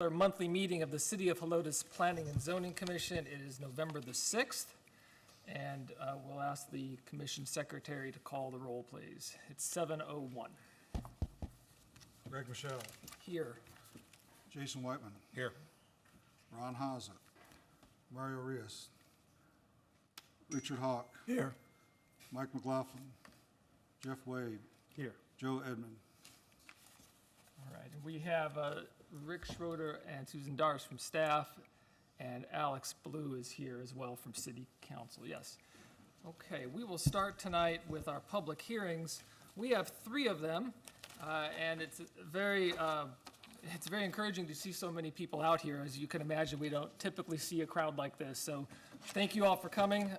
Our monthly meeting of the City of Helotes Planning and Zoning Commission. It is November the 6th, and we'll ask the commission secretary to call the roll, please. It's 7:01. Greg Michelle. Here. Jason Whiteman. Here. Ron Haza. Mario Rios. Richard Hawk. Here. Mike McLaughlin. Jeff Wade. Here. Joe Edmond. All right, and we have Rick Schroeder and Susan Dars from staff, and Alex Blue is here as well from City Council, yes. Okay, we will start tonight with our public hearings. We have 3 of them, and it's very encouraging to see so many people out here. As you can imagine, we don't typically see a crowd like this, so thank you all for coming.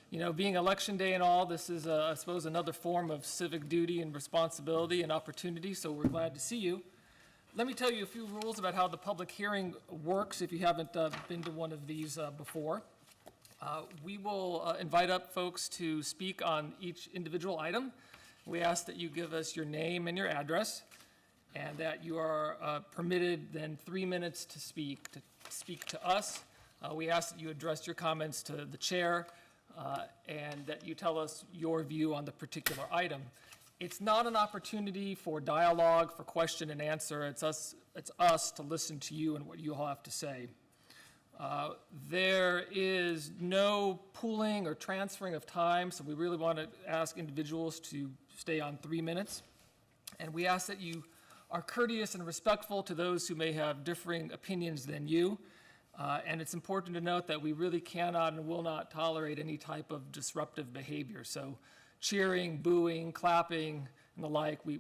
You know, being election day and all, this is, I suppose, another form of civic duty and responsibility and opportunity, so we're glad to see you. Let me tell you a few rules about how the public hearing works if you haven't been to one of these before. We will invite up folks to speak on each individual item. We ask that you give us your name and your address, and that you are permitted then 3 minutes to speak to us. We ask that you address your comments to the chair, and that you tell us your view on the particular item. It's not an opportunity for dialogue, for question and answer. It's us to listen to you and what you all have to say. There is no pooling or transferring of time, so we really want to ask individuals to stay on 3 minutes. And we ask that you are courteous and respectful to those who may have differing opinions than you. And it's important to note that we really cannot and will not tolerate any type of disruptive behavior. So cheering, booing, clapping, and the like, we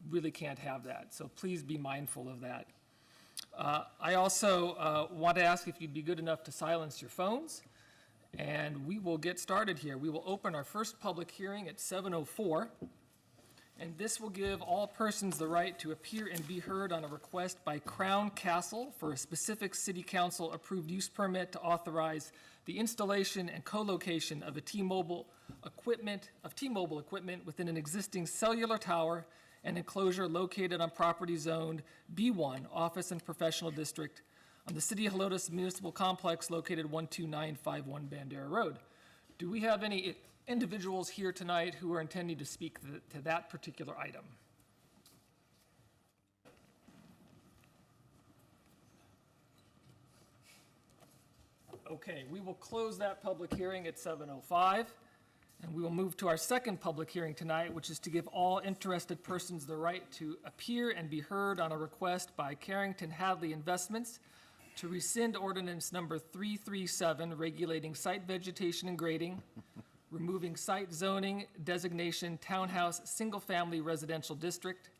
really can't have that. So please be mindful of that. I also want to ask if you'd be good enough to silence your phones. And we will get started here. We will open our first public hearing at 7:04. And this will give all persons the right to appear and be heard on a request by Crown Castle for a specific City Council approved use permit to authorize the installation and co-location of T-Mobile equipment within an existing cellular tower and enclosure located on property zoned B1 Office and Professional District on the City of Helotes Municipal Complex located 12951 Bandera Road. Do we have any individuals here tonight who are intending to speak to that particular item? Okay, we will close that public hearing at 7:05, and we will move to our second public hearing tonight, which is to give all interested persons the right to appear and be heard on a request by Carrington Hadley Investments to rescind ordinance number 337 regulating site vegetation and grading, removing site zoning designation townhouse single-family residential district,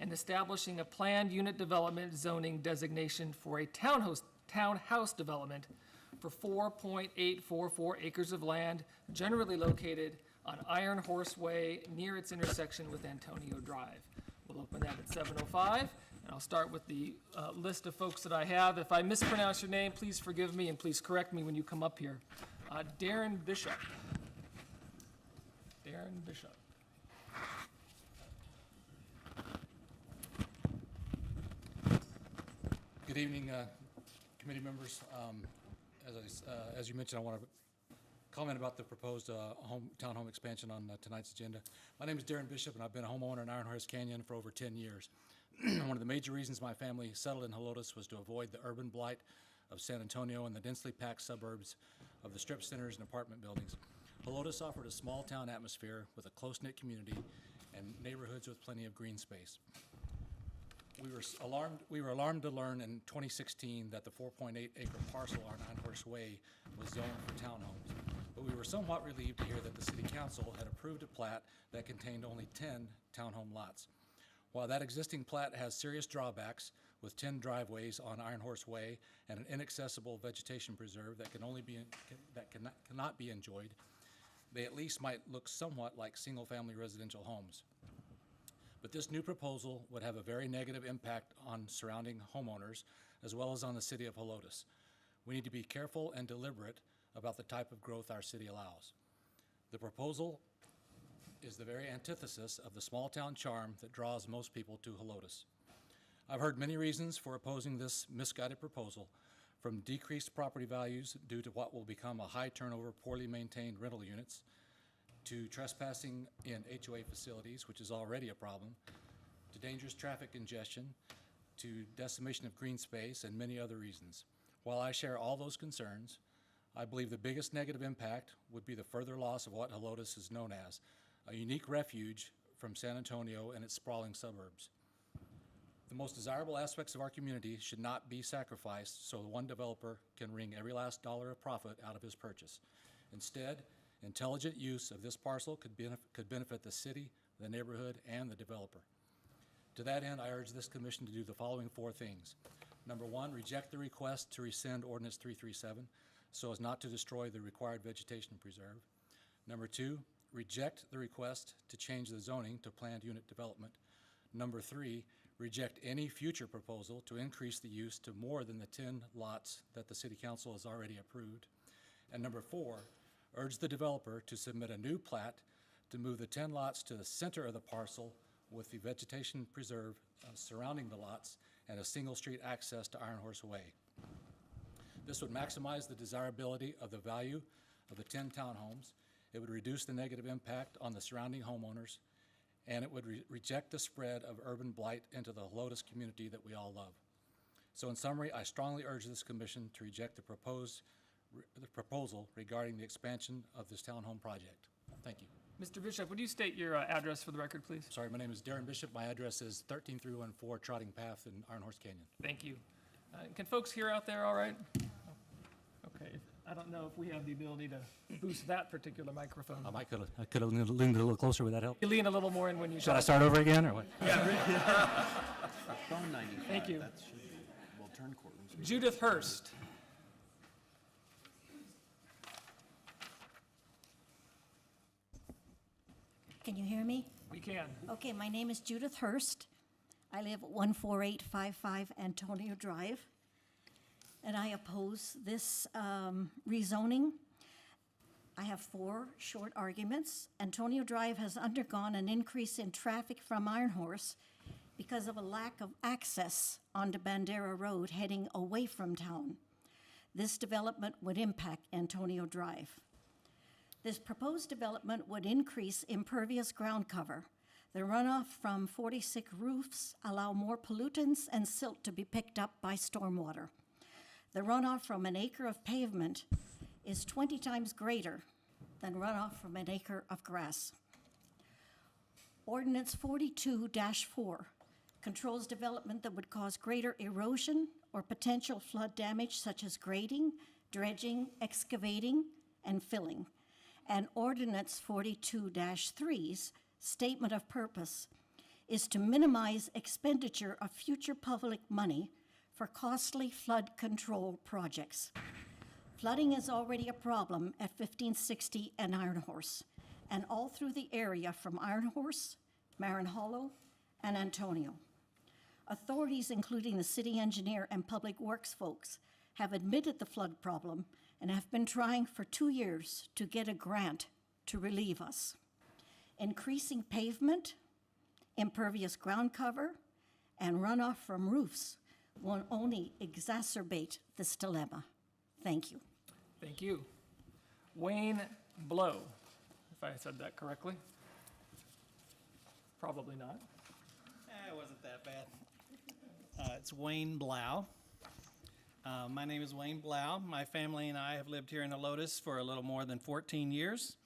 and establishing a planned unit development zoning designation for a townhouse development for 4.844 acres of land generally located on Iron Horse Way near its intersection with Antonio Drive. We'll open that at 7:05, and I'll start with the list of folks that I have. If I mispronounce your name, please forgive me and please correct me when you come up here. Darren Bishop. Darren Bishop. Good evening, committee members. As you mentioned, I want to comment about the proposed townhome expansion on tonight's agenda. My name is Darren Bishop, and I've been a homeowner in Iron Horse Canyon for over 10 years. One of the major reasons my family settled in Helotes was to avoid the urban blight of San Antonio and the densely packed suburbs of the strip centers and apartment buildings. Helotes offered a small town atmosphere with a close-knit community and neighborhoods with plenty of green space. We were alarmed to learn in 2016 that the 4.8-acre parcel on Iron Horse Way was zoned for townhomes. But we were somewhat relieved to hear that the City Council had approved a plat that contained only 10 townhome lots. While that existing plat has serious drawbacks, with 10 driveways on Iron Horse Way and an inaccessible vegetation preserve that cannot be enjoyed, they at least might look somewhat like single-family residential homes. But this new proposal would have a very negative impact on surrounding homeowners, as well as on the City of Helotes. We need to be careful and deliberate about the type of growth our city allows. The proposal is the very antithesis of the small town charm that draws most people to Helotes. I've heard many reasons for opposing this misguided proposal, from decreased property values due to what will become a high turnover, poorly maintained rental units, to trespassing in HOA facilities, which is already a problem, to dangerous traffic congestion, to decimation of green space, and many other reasons. While I share all those concerns, I believe the biggest negative impact would be the further loss of what Helotes is known as, a unique refuge from San Antonio and its sprawling suburbs. The most desirable aspects of our community should not be sacrificed so one developer can wring every last dollar of profit out of his purchase. Instead, intelligent use of this parcel could benefit the city, the neighborhood, and the developer. To that end, I urge this commission to do the following 4 things. Number 1, reject the request to rescind Ordinance 337 so as not to destroy the required vegetation preserve. Number 2, reject the request to change the zoning to planned unit development. Number 3, reject any future proposal to increase the use to more than the 10 lots that the City Council has already approved. And number 4, urge the developer to submit a new plat to move the 10 lots to the center of the parcel with the vegetation preserve surrounding the lots and a single street access to Iron Horse Way. This would maximize the desirability of the value of the 10 townhomes. It would reduce the negative impact on the surrounding homeowners, and it would reject the spread of urban blight into the Helotes community that we all love. So in summary, I strongly urge this commission to reject the proposal regarding the expansion of this townhome project. Thank you. Mr. Bishop, would you state your address for the record, please? Sorry, my name is Darren Bishop. My address is 13314 Trotting Path in Iron Horse Canyon. Thank you. Can folks hear out there all right? Okay, I don't know if we have the ability to boost that particular microphone. I could have leaned a little closer. Would that help? You lean a little more in when you Should I talk. start over again, or what? Phone 95. Thank you. That should be, well, turn courtrooms. Judith Hurst. Can you hear me? We can. Okay, my name is Judith Hurst. I live at 14855 Antonio Drive, and I oppose this rezoning. I have 4 short arguments. Antonio Drive has undergone an increase in traffic from Iron Horse because of a lack of access onto Bandera Road heading away from town. This development would impact Antonio Drive. This proposed development would increase impervious ground cover. The runoff from 46 roofs allow more pollutants and silt to be picked up by stormwater. The runoff from an acre of pavement is 20 times greater than runoff from an acre of grass. Ordinance 42-4 controls development that would cause greater erosion or potential flood damage such as grading, dredging, excavating, and filling. And Ordinance 42-3's statement of purpose is to minimize expenditure of future public money for costly flood control projects. Flooding is already a problem at 1560 and Iron Horse, and all through the area from Iron Horse, Marin Hollow, and Antonio. Authorities, including the city engineer and public works folks, have admitted the flood problem and have been trying for 2 years to get a grant to relieve us. Increasing pavement, impervious ground cover, and runoff from roofs will only exacerbate this dilemma. Thank you. Thank you. Wayne Blow, if I said that correctly. Probably not. It wasn't that bad. It's Wayne Blau. My name is Wayne Blau. My family and I have lived here in Helotes for a little more than 14 years.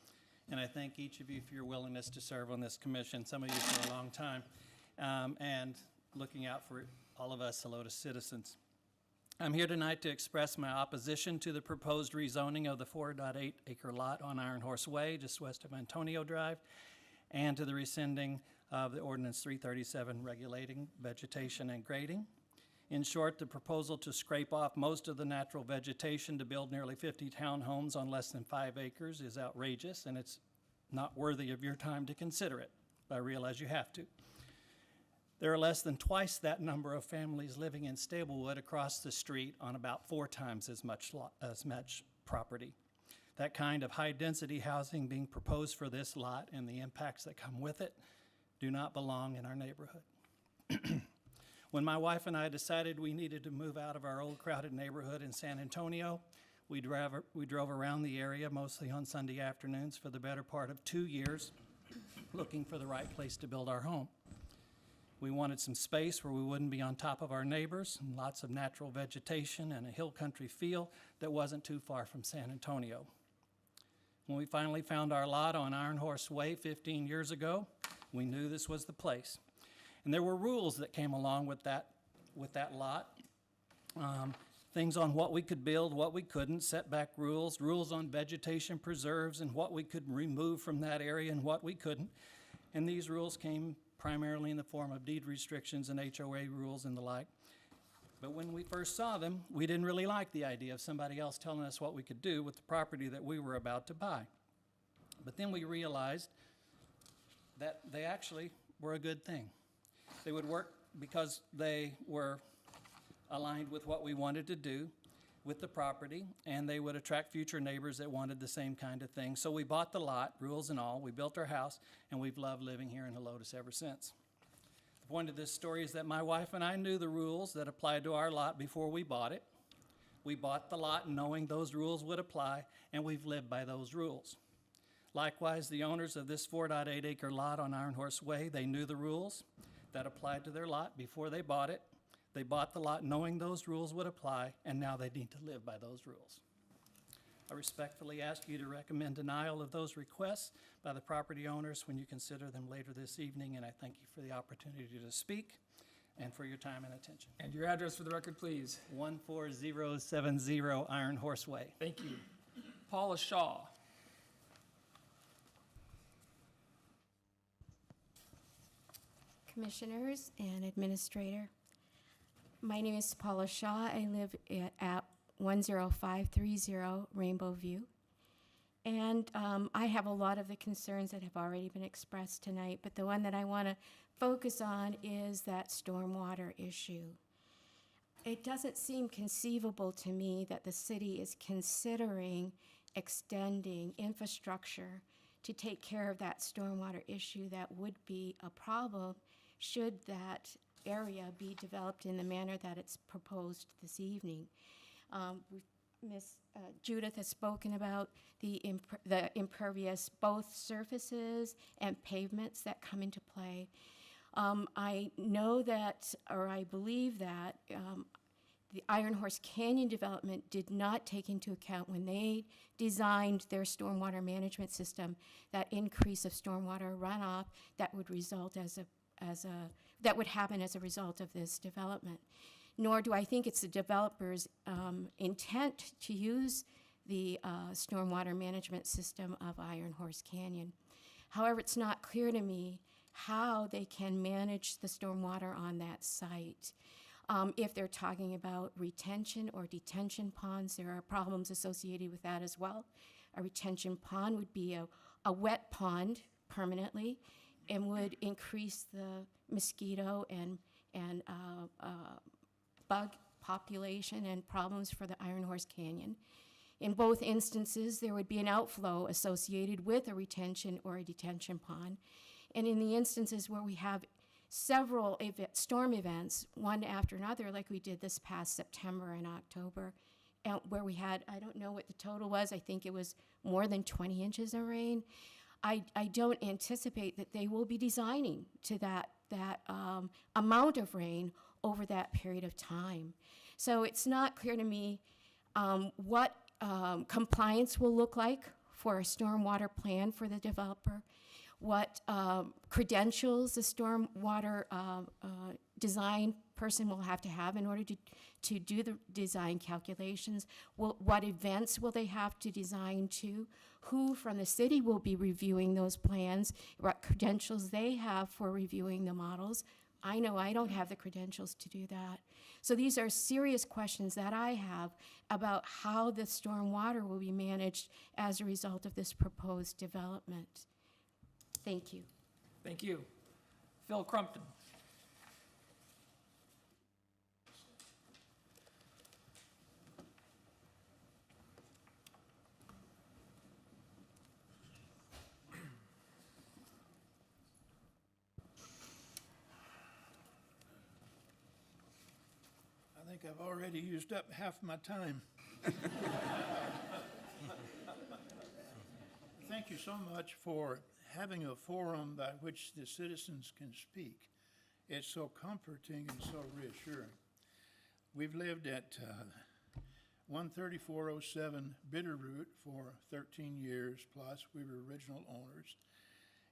And I thank each of you for your willingness to serve on this commission, some of you for a long time, and looking out for all of us Helotes citizens. I'm here tonight to express my opposition to the proposed rezoning of the 4.8 acre lot on Iron Horse Way, just west of Antonio Drive, and to the rescinding of the Ordinance 337 regulating vegetation and grading. In short, the proposal to scrape off most of the natural vegetation to build nearly 50 townhomes on less than 5 acres is outrageous, and it's not worthy of your time to consider it. I realize you have to. There are less than twice that number of families living in Stablewood across the street on about 4 times as much property. That kind of high-density housing being proposed for this lot and the impacts that come with it do not belong in our neighborhood. When my wife and I decided we needed to move out of our old crowded neighborhood in San Antonio, we drove around the area, mostly on Sunday afternoons, for the better part of 2 years, looking for the right place to build our home. We wanted some space where we wouldn't be on top of our neighbors, and lots of natural vegetation and a hill country feel that wasn't too far from San Antonio. When we finally found our lot on Iron Horse Way 15 years ago, we knew this was the place. And there were rules that came along with that lot. Things on what we could build, what we couldn't, setback rules, rules on vegetation preserves and what we could remove from that area and what we couldn't. And these rules came primarily in the form of deed restrictions and HOA rules and the like. But when we first saw them, we didn't really like the idea of somebody else telling us what we could do with the property that we were about to buy. But then we realized that they actually were a good thing. They would work because they were aligned with what we wanted to do with the property, and they would attract future neighbors that wanted the same kind of thing. So we bought the lot, rules and all, we built our house, and we've loved living here in Helotes ever since. The point of this story is that my wife and I knew the rules that applied to our lot before we bought it. We bought the lot knowing those rules would apply, and we've lived by those rules. Likewise, the owners of this 4.8 acre lot on Iron Horse Way, they knew the rules that applied to their lot before they bought it. They bought the lot knowing those rules would apply, and now they need to live by those rules. I respectfully ask you to recommend denial of those requests by the property owners when you consider them later this evening, and I thank you for the opportunity to speak and for your time and attention. And your address for the record, please. 14070 Iron Horse Way. Thank you. Paula Shaw. Commissioners and Administrator, my name is Paula Shaw. I live at 10530 Rainbow View. And I have a lot of the concerns that have already been expressed tonight, but the one that I want to focus on is that stormwater issue. It doesn't seem conceivable to me that the city is considering extending infrastructure to take care of that stormwater issue that would be a problem should that area be developed in the manner that it's proposed this evening. Ms. Judith has spoken about the impervious, both surfaces and pavements that come into play. I know that, or I believe that, the Iron Horse Canyon development did not take into account when they designed their stormwater management system that increase of stormwater runoff that would result that would happen as a result of this development. Nor do I think it's the developer's intent to use the stormwater management system of Iron Horse Canyon. However, it's not clear to me how they can manage the stormwater on that site. If they're talking about retention or detention ponds, there are problems associated with that as well. A retention pond would be a wet pond permanently and would increase the mosquito and bug population and problems for the Iron Horse Canyon. In both instances, there would be an outflow associated with a retention or a detention pond. And in the instances where we have several storm events, one after another, like we did this past September and October, and where we had, I don't know what the total was, I think it was more than 20 inches of rain. I don't anticipate that they will be designing to that amount of rain over that period of time. So it's not clear to me what compliance will look like for a stormwater plan for the developer, what credentials the stormwater design person will have to have in order to do the design calculations, what events will they have to design to, who from the city will be reviewing those plans, what credentials they have for reviewing the models. I know I don't have the credentials to do that. So these are serious questions that I have about how the stormwater will be managed as a result of this proposed development. Thank you. Thank you. Phil Crumpton. think I've already used up half my time. Thank you so much for having a forum by which the citizens can speak. It's so comforting and so reassuring. We've lived at 13407 Bitterroot for 13 years plus. We were original owners.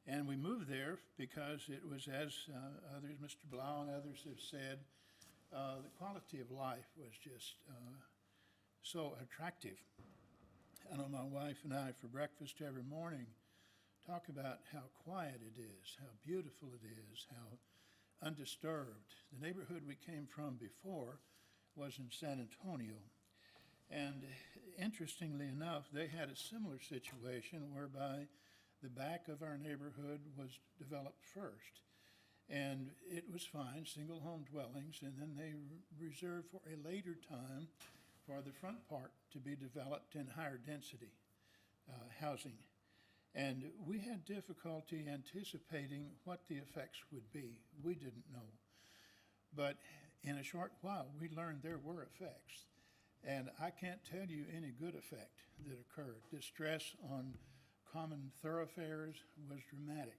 And we moved there because it was, as others, Mr. Blau and others have said, the quality of life was just so attractive. I know my wife and I, for breakfast every morning, talk about how quiet it is, how beautiful it is, how undisturbed. The neighborhood we came from before was in San Antonio. And interestingly enough, they had a similar situation whereby the back of our neighborhood was developed first. And it was fine, single home dwellings, and then they reserved for a later time for the front part to be developed in higher density housing. And we had difficulty anticipating what the effects would be. We didn't know. But in a short while, we learned there were effects. And I can't tell you any good effect that occurred. The stress on common thoroughfares was dramatic.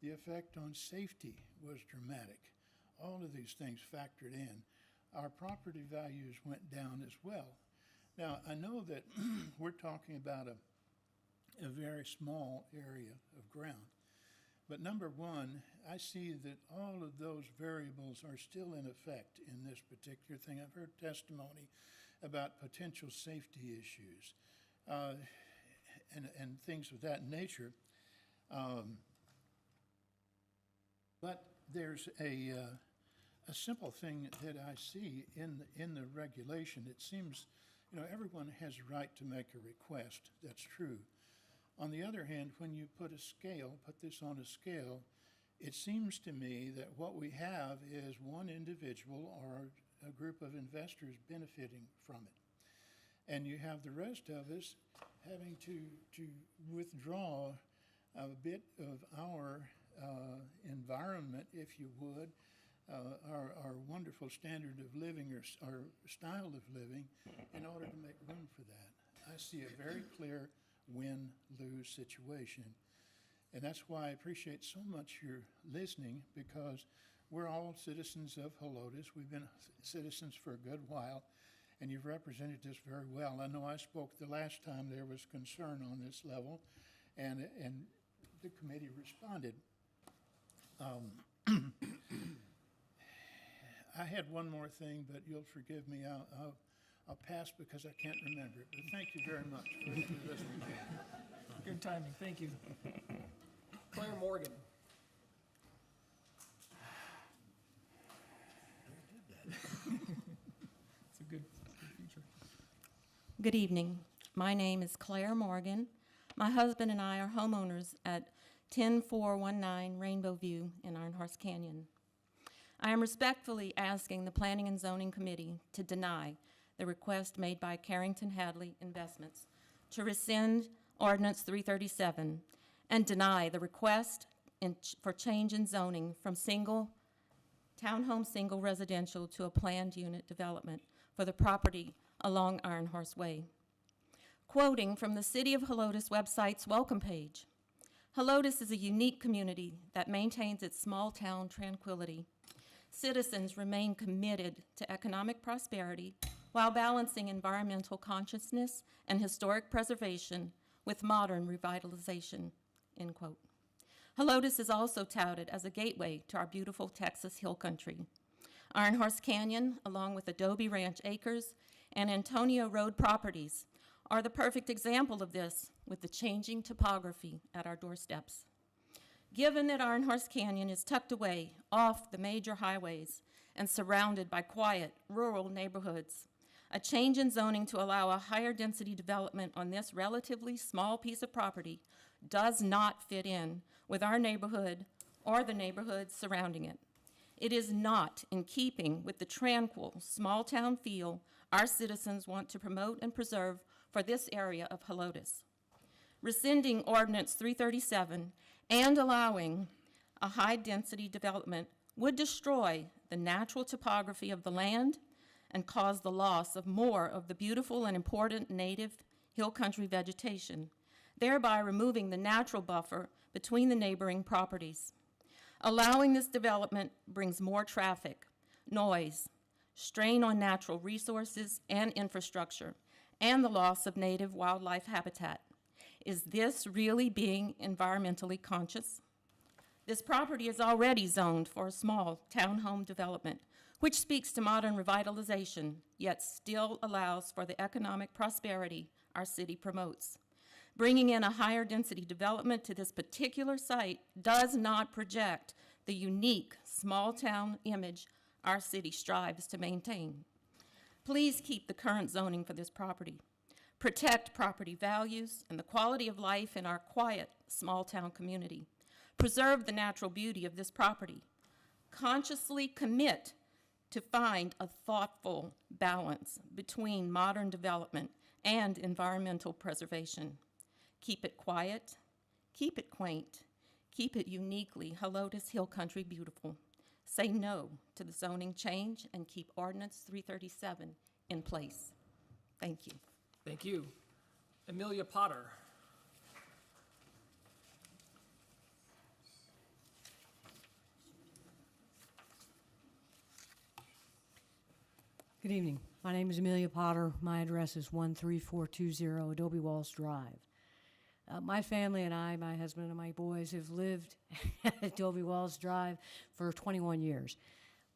The effect on safety was dramatic. All of these things factored in. Our property values went down as well. Now, I know that we're talking about a very small area of ground. But number one, I see that all of those variables are still in effect in this particular thing. I've heard testimony about potential safety issues and things of that nature. But there's a simple thing that I see in the regulation. It seems, everyone has a right to make a request. That's true. On the other hand, when you put this on a scale, it seems to me that what we have is one individual or a group of investors benefiting from it. And you have the rest of us having to withdraw a bit of our environment, if you would, our wonderful standard of living or style of living in order to make room for that. I see a very clear win-lose situation. And that's why I appreciate so much your listening, because we're all citizens of Helotes. We've been citizens for a good while, and you've represented this very well. I know I spoke the last time there was concern on this level, and the committee responded. I had one more thing, but you'll forgive me. I'll pass because I can't remember it. But thank you very much for listening. Good timing, thank you. Claire Morgan. It's a good feature. Good evening. My name is Claire Morgan. My husband and I are homeowners at 10419 Rainbow View in Ironhorse Canyon. I am respectfully asking the Planning and Zoning Committee to deny the request made by Carrington Hadley Investments to rescind Ordinance 337 and deny the request for change in zoning from townhome single residential to a planned unit development for the property along Ironhorse Way. Quoting from the City of Helotes website's welcome page, Helotes is a unique community that maintains its small town tranquility. Citizens remain committed to economic prosperity while balancing environmental consciousness and historic preservation with modern revitalization, end quote. Helotes is also touted as a gateway to our beautiful Texas Hill Country. Ironhorse Canyon, along with Adobe Ranch Acres and Antonio Road properties, are the perfect example of this with the changing topography at our doorsteps. Given that Ironhorse Canyon is tucked away off the major highways and surrounded by quiet, rural neighborhoods, a change in zoning to allow a higher density development on this relatively small piece of property does not fit in with our neighborhood or the neighborhoods surrounding it. It is not in keeping with the tranquil, small-town feel our citizens want to promote and preserve for this area of Helotes. Rescinding Ordinance 337 and allowing a high-density development would destroy the natural topography of the land and cause the loss of more of the beautiful and important native hill country vegetation, thereby removing the natural buffer between the neighboring properties. Allowing this development brings more traffic, noise, strain on natural resources and infrastructure, and the loss of native wildlife habitat. Is this really being environmentally conscious? This property is already zoned for a small townhome development, which speaks to modern revitalization, yet still allows for the economic prosperity our city promotes. Bringing in a higher density development to this particular site does not project the unique small town image our city strives to maintain. Please keep the current zoning for this property. Protect property values and the quality of life in our quiet small town community. Preserve the natural beauty of this property. Consciously commit to find a thoughtful balance between modern development and environmental preservation. Keep it quiet, keep it quaint, keep it uniquely Helotes Hill Country beautiful. Say no to the zoning change and keep Ordinance 337 in place. Thank you. Thank you. Amelia Potter. Good evening. My name is Amelia Potter. My address is 13420 Adobe Walls Drive. My family and I, my husband and my boys, have lived at Adobe Walls Drive for 21 years.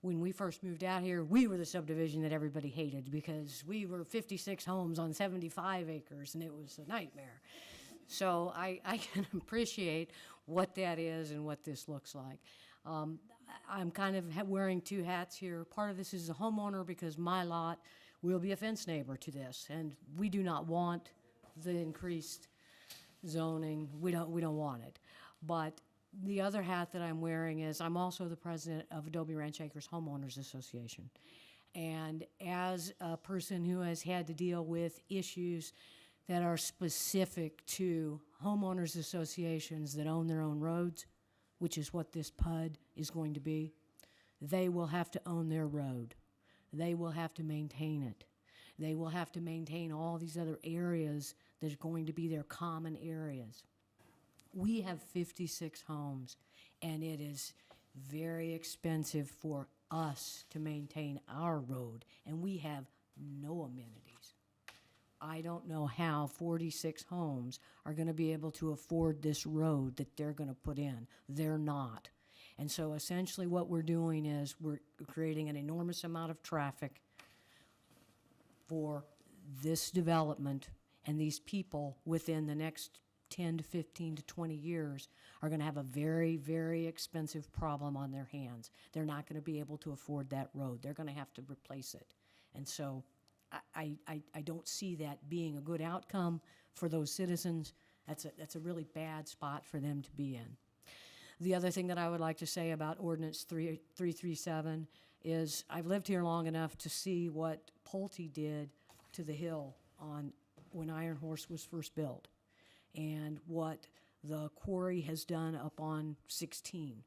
When we first moved out here, we were the subdivision that everybody hated because we were 56 homes on 75 acres, and it was a nightmare. So I can appreciate what that is and what this looks like. I'm kind of wearing two hats here. Part of this is a homeowner because my lot will be a fence neighbor to this, and we do not want the increased zoning. We don't want it. But the other hat that I'm wearing is I'm also the president of Adobe Ranch Acres Homeowners Association. And as a person who has had to deal with issues that are specific to homeowners associations that own their own roads, which is what this PUD is going to be, they will have to own their road. They will have to maintain it. They will have to maintain all these other areas that are going to be their common areas. We have 56 homes, and it is very expensive for us to maintain our road, and we have no amenities. I don't know how 46 homes are going to be able to afford this road that they're going to put in. They're not. And so essentially what we're doing is we're creating an enormous amount of traffic for this development, and these people within the next 10 to 15 to 20 years are going to have a very, very expensive problem on their hands. They're not going to be able to afford that road. They're going to have to replace it. And so I don't see that being a good outcome for those citizens. That's a really bad spot for them to be in. The other thing that I would like to say about Ordinance 337 is I've lived here long enough to see what Pulte did to the hill when Iron Horse was first built, and what the quarry has done up on 16.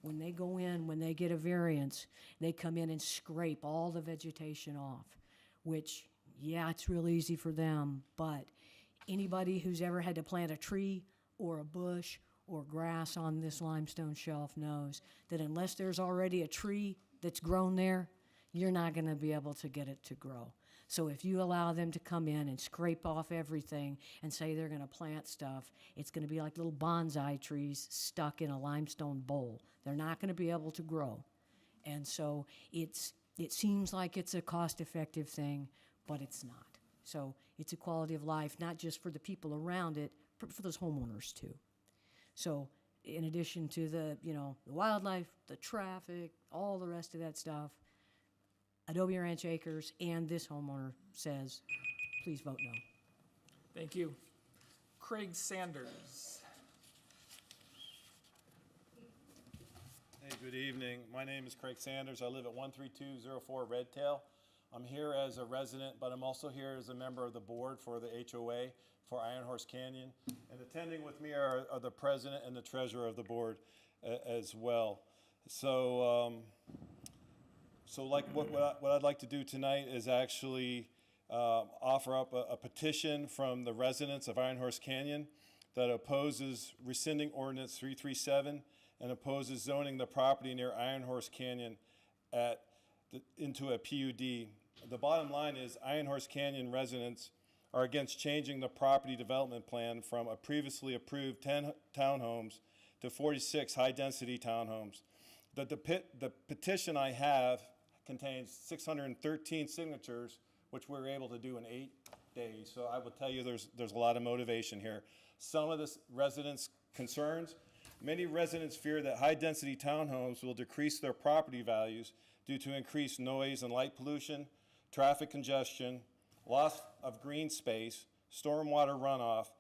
When they go in, when they get a variance, they come in and scrape all the vegetation off, which, yeah, it's real easy for them, but anybody who's ever had to plant a tree or a bush or grass on this limestone shelf knows that unless there's already a tree that's grown there, you're not going to be able to get it to grow. So if you allow them to come in and scrape off everything and say they're going to plant stuff, it's going to be like little bonsai trees stuck in a limestone bowl. They're not going to be able to grow. And so it seems like it's a cost-effective thing, but it's not. So it's a quality of life, not just for the people around it, but for those homeowners too. So in addition to the wildlife, the traffic, all the rest of that stuff, Adobe Ranch Acres and this homeowner says, please vote no. Thank you. Craig Sanders. Hey, good evening. My name is Craig Sanders. I live at 13204 Redtail. I'm here as a resident, but I'm also here as a member of the board for the HOA for Iron Horse Canyon. And attending with me are the president and the treasurer of the board as well. So So like what I'd like to do tonight is actually offer up a petition from the residents of Iron Horse Canyon that opposes rescinding ordinance 337 and opposes zoning the property near Iron Horse Canyon into a PUD. The bottom line is Iron Horse Canyon residents are against changing the property development plan from a previously approved 10 townhomes to 46 high-density townhomes. The petition I have contains 613 signatures, which we were able to do in 8 days. So I will tell you there's a lot of motivation here. Some of the residents' concerns, many residents fear that high-density townhomes will decrease their property values due to increased noise and light pollution, traffic congestion, loss of green space, stormwater runoff,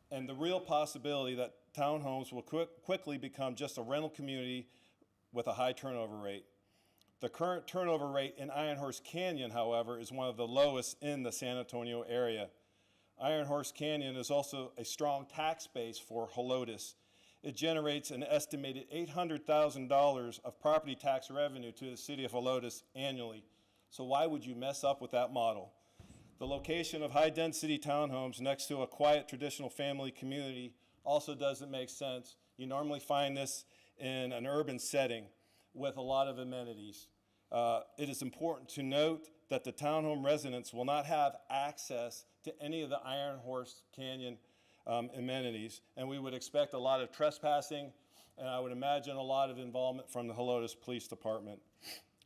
and the real possibility that townhomes will quickly become just a rental community with a high turnover rate. The current turnover rate in Iron Horse Canyon, however, is one of the lowest in the San Antonio area. Iron Horse Canyon is also a strong tax base for Helotes. It generates an estimated $800,000 of property tax revenue to the city of Helotes annually. So why would you mess up with that model? The location of high-density townhomes next to a quiet traditional family community also doesn't make sense. You normally find this in an urban setting with a lot of amenities. It is important to note that the townhome residents will not have access to any of the Iron Horse Canyon amenities, and we would expect a lot of trespassing, and I would imagine a lot of involvement from the Helotes Police Department.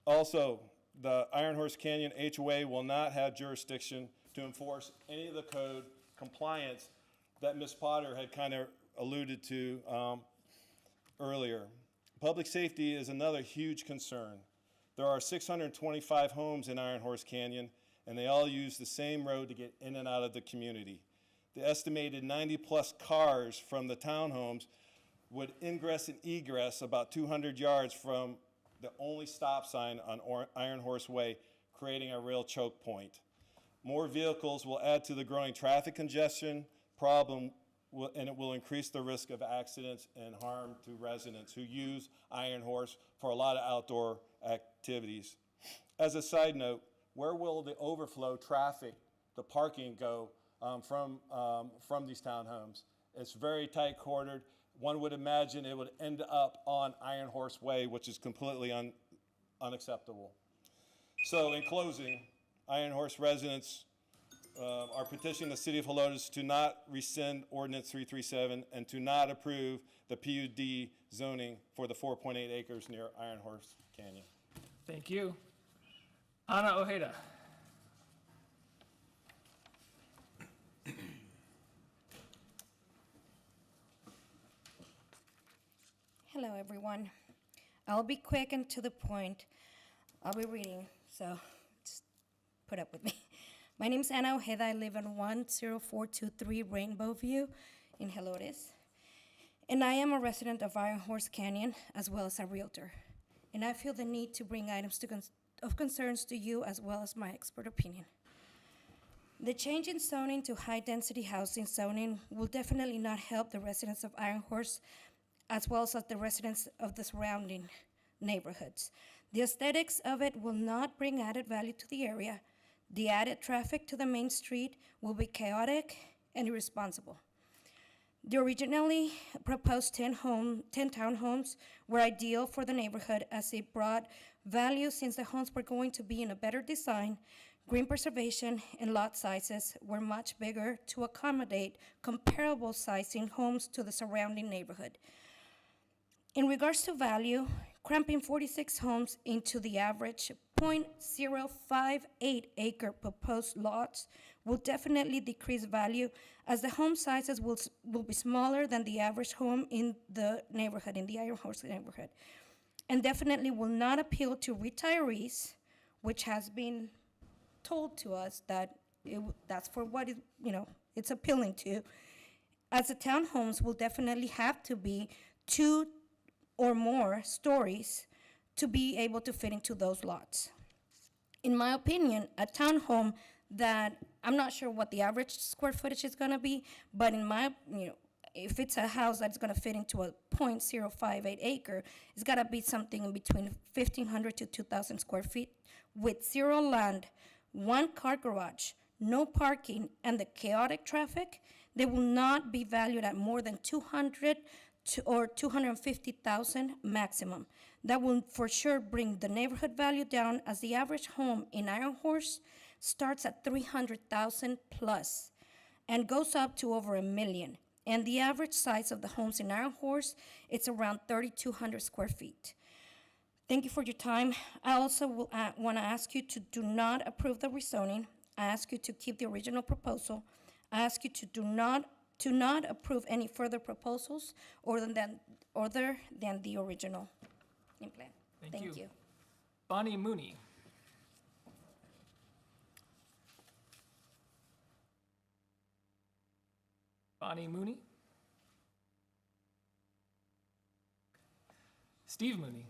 Also, the Iron Horse Canyon HOA will not have jurisdiction to enforce any of the code compliance that Ms. Potter had kind of alluded to earlier. Public safety is another huge concern. There are 625 homes in Iron Horse Canyon, and they all use the same road to get in and out of the community. The estimated 90-plus cars from the townhomes would ingress and egress about 200 yards from the only stop sign on Iron Horse Way, creating a real choke point. More vehicles will add to the growing traffic congestion problem, and it will increase the risk of accidents and harm to residents who use Iron Horse for a lot of outdoor activities. As a side note, where will the overflow traffic, the parking go from these townhomes? It's very tight quartered. One would imagine it would end up on Iron Horse Way, which is completely unacceptable. So in closing, Iron Horse residents are petitioning the city of Helotes to not rescind ordinance 337 and to not approve the PUD zoning for the 4.8 acres near Iron Horse Canyon. Thank you. Ana Ojeda. Hello, everyone. I'll be quick and to the point. I'll be reading, so just put up with me. My name is Ana Ojeda. I live in 10423 Rainbow View in Helotes. And I am a resident of Iron Horse Canyon, as well as a realtor. And I feel the need to bring items of concerns to you, as well as my expert opinion. The change in zoning to high-density housing zoning will definitely not help the residents of Iron Horse, as well as the residents of the surrounding neighborhoods. The aesthetics of it will not bring added value to the area. The added traffic to the main street will be chaotic and irresponsible. The originally proposed 10 townhomes were ideal for the neighborhood, as it brought value since the homes were going to be in a better design. Green preservation and lot sizes were much bigger to accommodate comparable sizing homes to the surrounding neighborhood. In regards to value, cramping 46 homes into the average 0.058 acre proposed lots will definitely decrease value, as the home sizes will be smaller than the average home in the neighborhood, in the Iron Horse neighborhood, and definitely will not appeal to retirees, which has been told to us that that's for what it's appealing to, as the townhomes will definitely have to be 2 or more stories to be able to fit into those lots. In my opinion, a townhome that, I'm not sure what the average square footage is gonna be, but in my, if it's a house that's gonna fit into a .058 acre, it's gotta be something in between 1,500 to 2,000 square feet with 0 land, 1 car garage, no parking, and the chaotic traffic. They will not be valued at more than 200 or 250,000 maximum. That will for sure bring the neighborhood value down, as the average home in Iron Horse starts at 300,000 plus and goes up to over $1 million. And the average size of the homes in Iron Horse, it's around 3,200 square feet. Thank you for your time. I also will want to ask you to do not approve the rezoning. I ask you to keep the original proposal. I ask you to do not approve any further proposals other than the original in plan. Thank you. Bonnie Mooney. Bonnie Mooney. Steve Mooney.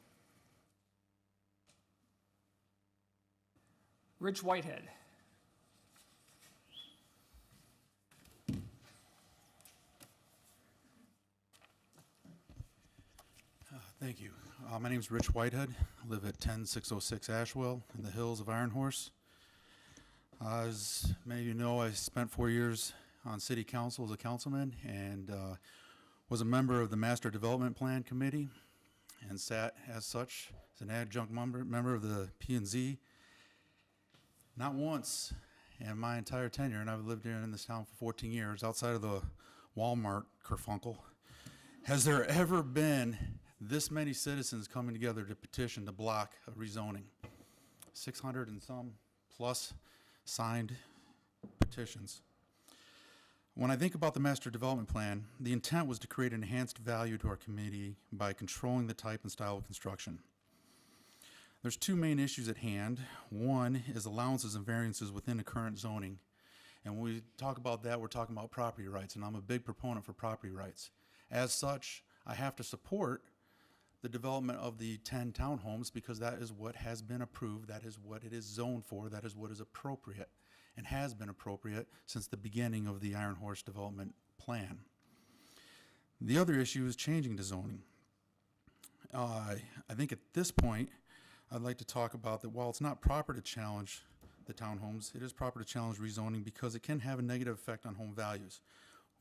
Rich Whitehead. Thank you. My name is Rich Whitehead. I live at 10606 Ashwell in the hills of Iron Horse. As many of you know, I spent 4 years on city council as a councilman and was a member of the Master Development Plan Committee and sat as such as an adjunct member of the P&Z. Not once in my entire tenure, and I've lived here in this town for 14 years, outside of the Walmart kerfunkel, has there ever been this many citizens coming together to petition to block a rezoning. 600 and some plus signed petitions. When I think about the master development plan, the intent was to create enhanced value to our community by controlling the type and style of construction. There's 2 main issues at hand. One is allowances and variances within the current zoning. And when we talk about that, we're talking about property rights, and I'm a big proponent for property rights. As such, I have to support the development of the 10 townhomes because that is what has been approved, that is what it is zoned for, that is what is appropriate and has been appropriate since the beginning of the Iron Horse development plan. The other issue is changing the zoning. I think at this point, I'd like to talk about that while it's not proper to challenge the townhomes, it is proper to challenge rezoning because it can have a negative effect on home values.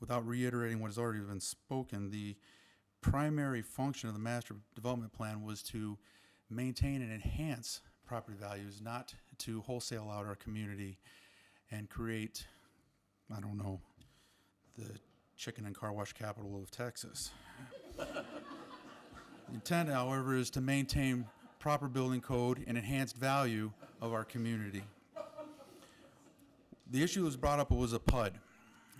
Without reiterating what has already been spoken, the primary function of the master development plan was to maintain and enhance property values, not to wholesale out our community and create, I don't know, the chicken and car wash capital of Texas. The intent, however, is to maintain proper building code and enhanced value of our community. The issue that was brought up was a PUD.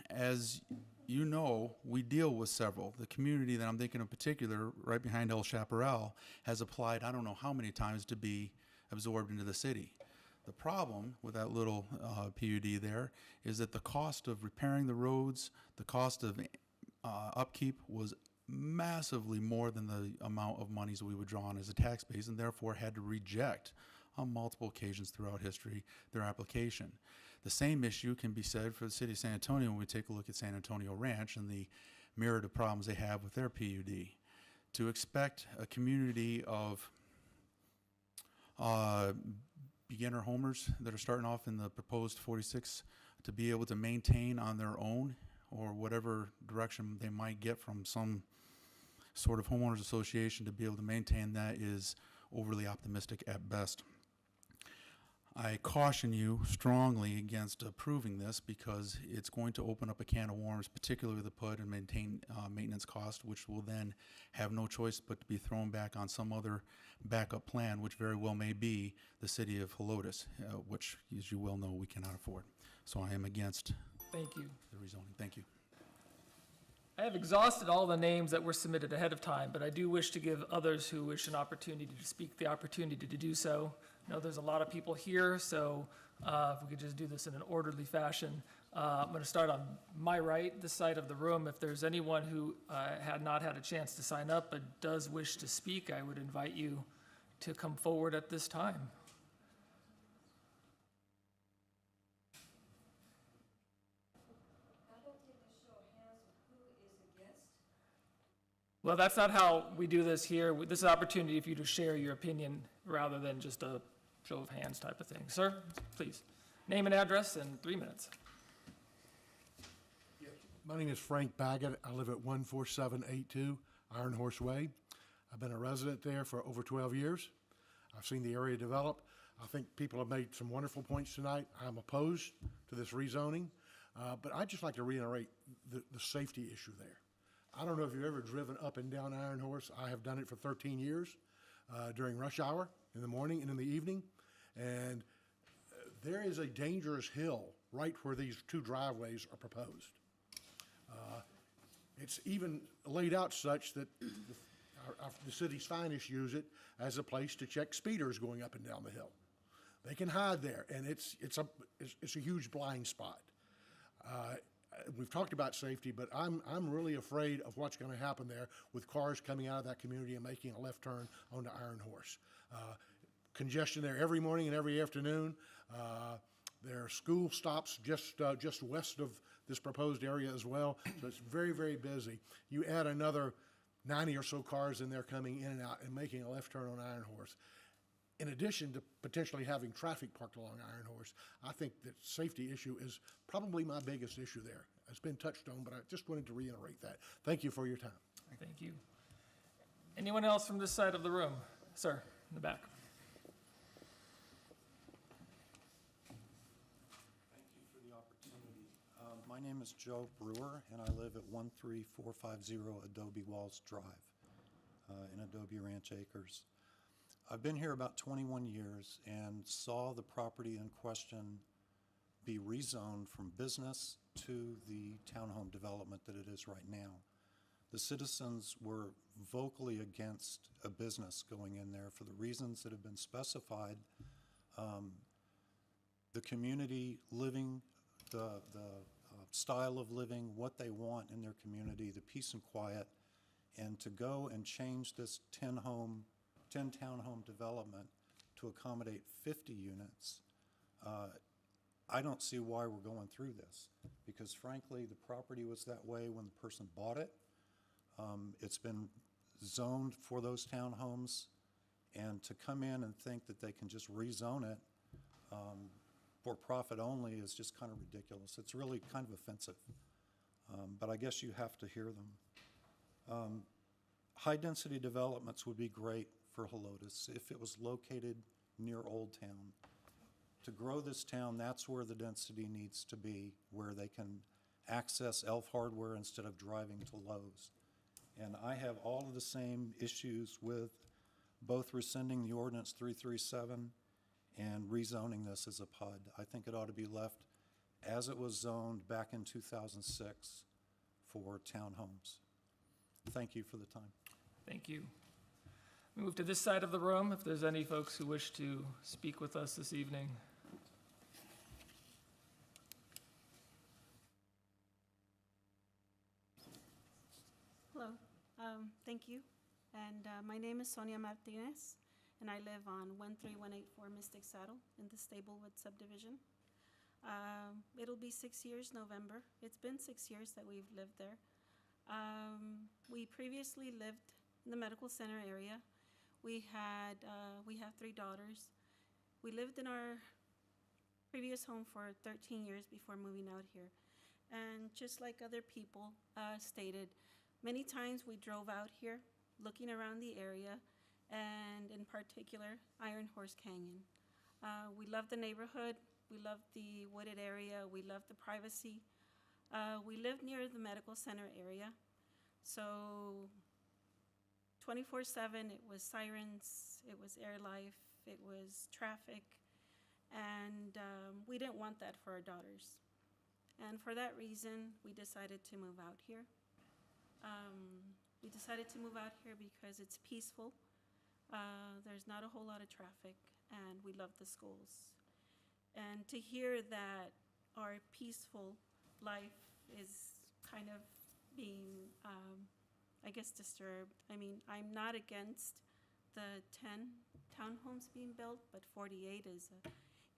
As you know, we deal with several. The community that I'm thinking of particular, right behind El Chaparral, has applied I don't know how many times to be absorbed into the city. The problem with that little PUD there is that the cost of repairing the roads, the cost of upkeep was massively more than the amount of monies we would draw on as a tax base, and therefore had to reject on multiple occasions throughout history their application. The same issue can be said for the city of San Antonio when we take a look at San Antonio Ranch and the myriad of problems they have with their PUD. To expect a community of beginner homers that are starting off in the proposed 46 to be able to maintain on their own or whatever direction they might get from some sort of homeowners association to be able to maintain that is overly optimistic at best. I caution you strongly against approving this because it's going to open up a can of worms, particularly the PUD and maintenance cost, which will then have no choice but to be thrown back on some other backup plan, which very well may be the city of Helotes, which, as you well know, we cannot afford. So I am against Thank you. the rezoning. Thank you. I have exhausted all the names that were submitted ahead of time, but I do wish to give others who wish an opportunity to speak the opportunity to do so. I know there's a lot of people here, so if we could just do this in an orderly fashion. I'm going to start on my right, this side of the room. If there's anyone who had not had a chance to sign up but does wish to speak, I would invite you to come forward at this time. Well, that's not how we do this here. This is an opportunity for you to share your opinion rather than just a show of hands type of thing. Sir, please, name and address in 3 minutes. My name is Frank Baggett. I live at 14782 Iron Horse Way. I've been a resident there for over 12 years. I've seen the area develop. I think people have made some wonderful points tonight. I'm opposed to this rezoning, but I'd just like to reiterate the safety issue there. I don't know if you've ever driven up and down Iron Horse. I have done it for 13 years during rush hour in the morning and in the evening. And there is a dangerous hill right where these two driveways are proposed. It's even laid out such that the city's finest use it as a place to check speeders going up and down the hill. They can hide there, and it's a huge blind spot. We've talked about safety, but I'm really afraid of what's going to happen there with cars coming out of that community and making a left turn onto Iron Horse. Congestion there every morning and every afternoon. There are school stops just west of this proposed area as well, so it's very, very busy. You add another 90 or so cars in there coming in and out and making a left turn on Iron Horse. In addition to potentially having traffic parked along Iron Horse, I think that safety issue is probably my biggest issue there. It's been touched on, but I just wanted to reiterate that. Thank you for your time. Thank you. Anyone else from this side of the room? Sir, in the back. Thank you for the opportunity. My name is Joe Brewer, and I live at 13450 Adobe Walls Drive in Adobe Ranch Acres. I've been here about 21 years and saw the property in question be rezoned from business to the townhome development that it is right now. The citizens were vocally against a business going in there for the reasons that have been specified. The community living, the style of living, what they want in their community, the peace and quiet, and to go and change this 10 townhome development to accommodate 50 units, I don't see why we're going through this, because frankly, the property was that way when the person bought it. It's been zoned for those townhomes, and to come in and think that they can just rezone it for profit only is just kind of ridiculous. It's really kind of offensive, but I guess you have to hear them. High-density developments would be great for Helotes if it was located near Old Town. To grow this town, that's where the density needs to be, where they can access Elf Hardware instead of driving to Lowe's. And I have all of the same issues with both rescinding the ordinance 337 and rezoning this as a PUD. I think it ought to be left as it was zoned back in 2006 for townhomes. Thank you for the time. Thank you. We move to this side of the room, if there's any folks who wish to speak with us this evening. Hello, thank you. And my name is Sonia Martinez, and I live on 13184 Mystic Saddle in the Stablewood subdivision. It'll be 6 years November. It's been 6 years that we've lived there. We previously lived in the medical center area. We have 3 daughters. We lived in our previous home for 13 years before moving out here. And just like other people stated, many times we drove out here looking around the area, and in particular, Iron Horse Canyon. We love the neighborhood. We love the wooded area. We love the privacy. We live near the medical center area, so 24/7, it was sirens, it was air life, it was traffic, and we didn't want that for our daughters. And for that reason, we decided to move out here. We decided to move out here because it's peaceful. There's not a whole lot of traffic, and we love the schools. And to hear that our peaceful life is kind of being, I guess, disturbed. I mean, I'm not against the 10 townhomes being built, but 48 is a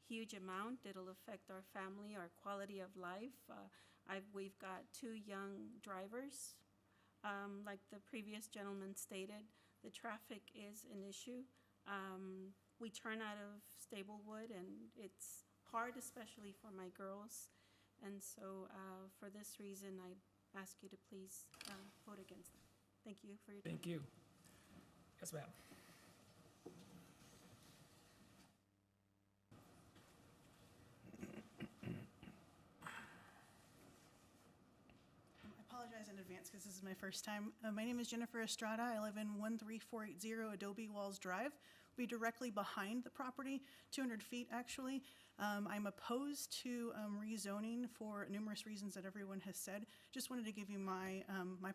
huge amount. It'll affect our family, our quality of life. We've got 2 young drivers. Like the previous gentleman stated, the traffic is an issue. We turn out of Stablewood, and it's hard, especially for my girls. And so for this reason, I ask you to please vote against that. Thank you for your time. Thank you. Yes, ma'am. I apologize in advance because this is my first time. My name is Jennifer Estrada. I live in 13480 Adobe Walls Drive. We'll be directly behind the property, 200 feet actually. I'm opposed to rezoning for numerous reasons that everyone has said. Just wanted to give you my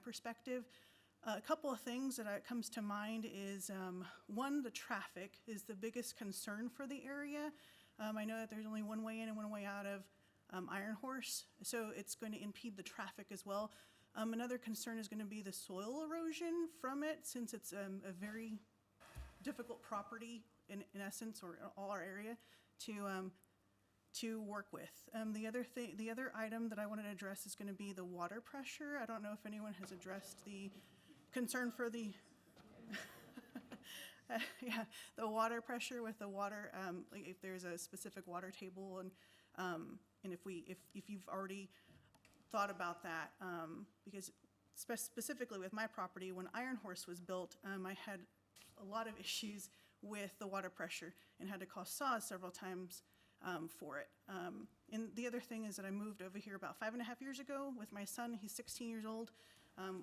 perspective. A couple of things that comes to mind is, one, the traffic is the biggest concern for the area. I know that there's only one way in and one way out of Iron Horse, so it's going to impede the traffic as well. Another concern is going to be the soil erosion from it, since it's a very difficult property in essence, or all our area, to work with. The other item that I wanted to address is going to be the water pressure. I don't know if anyone has addressed the concern for the yeah, the water pressure with the water, like if there's a specific water table, and if you've already thought about that, because specifically with my property, when Iron Horse was built, I had a lot of issues with the water pressure and had to call SAW several times for it. And the other thing is that I moved over here about 5.5 years ago with my son. He's 16 years old.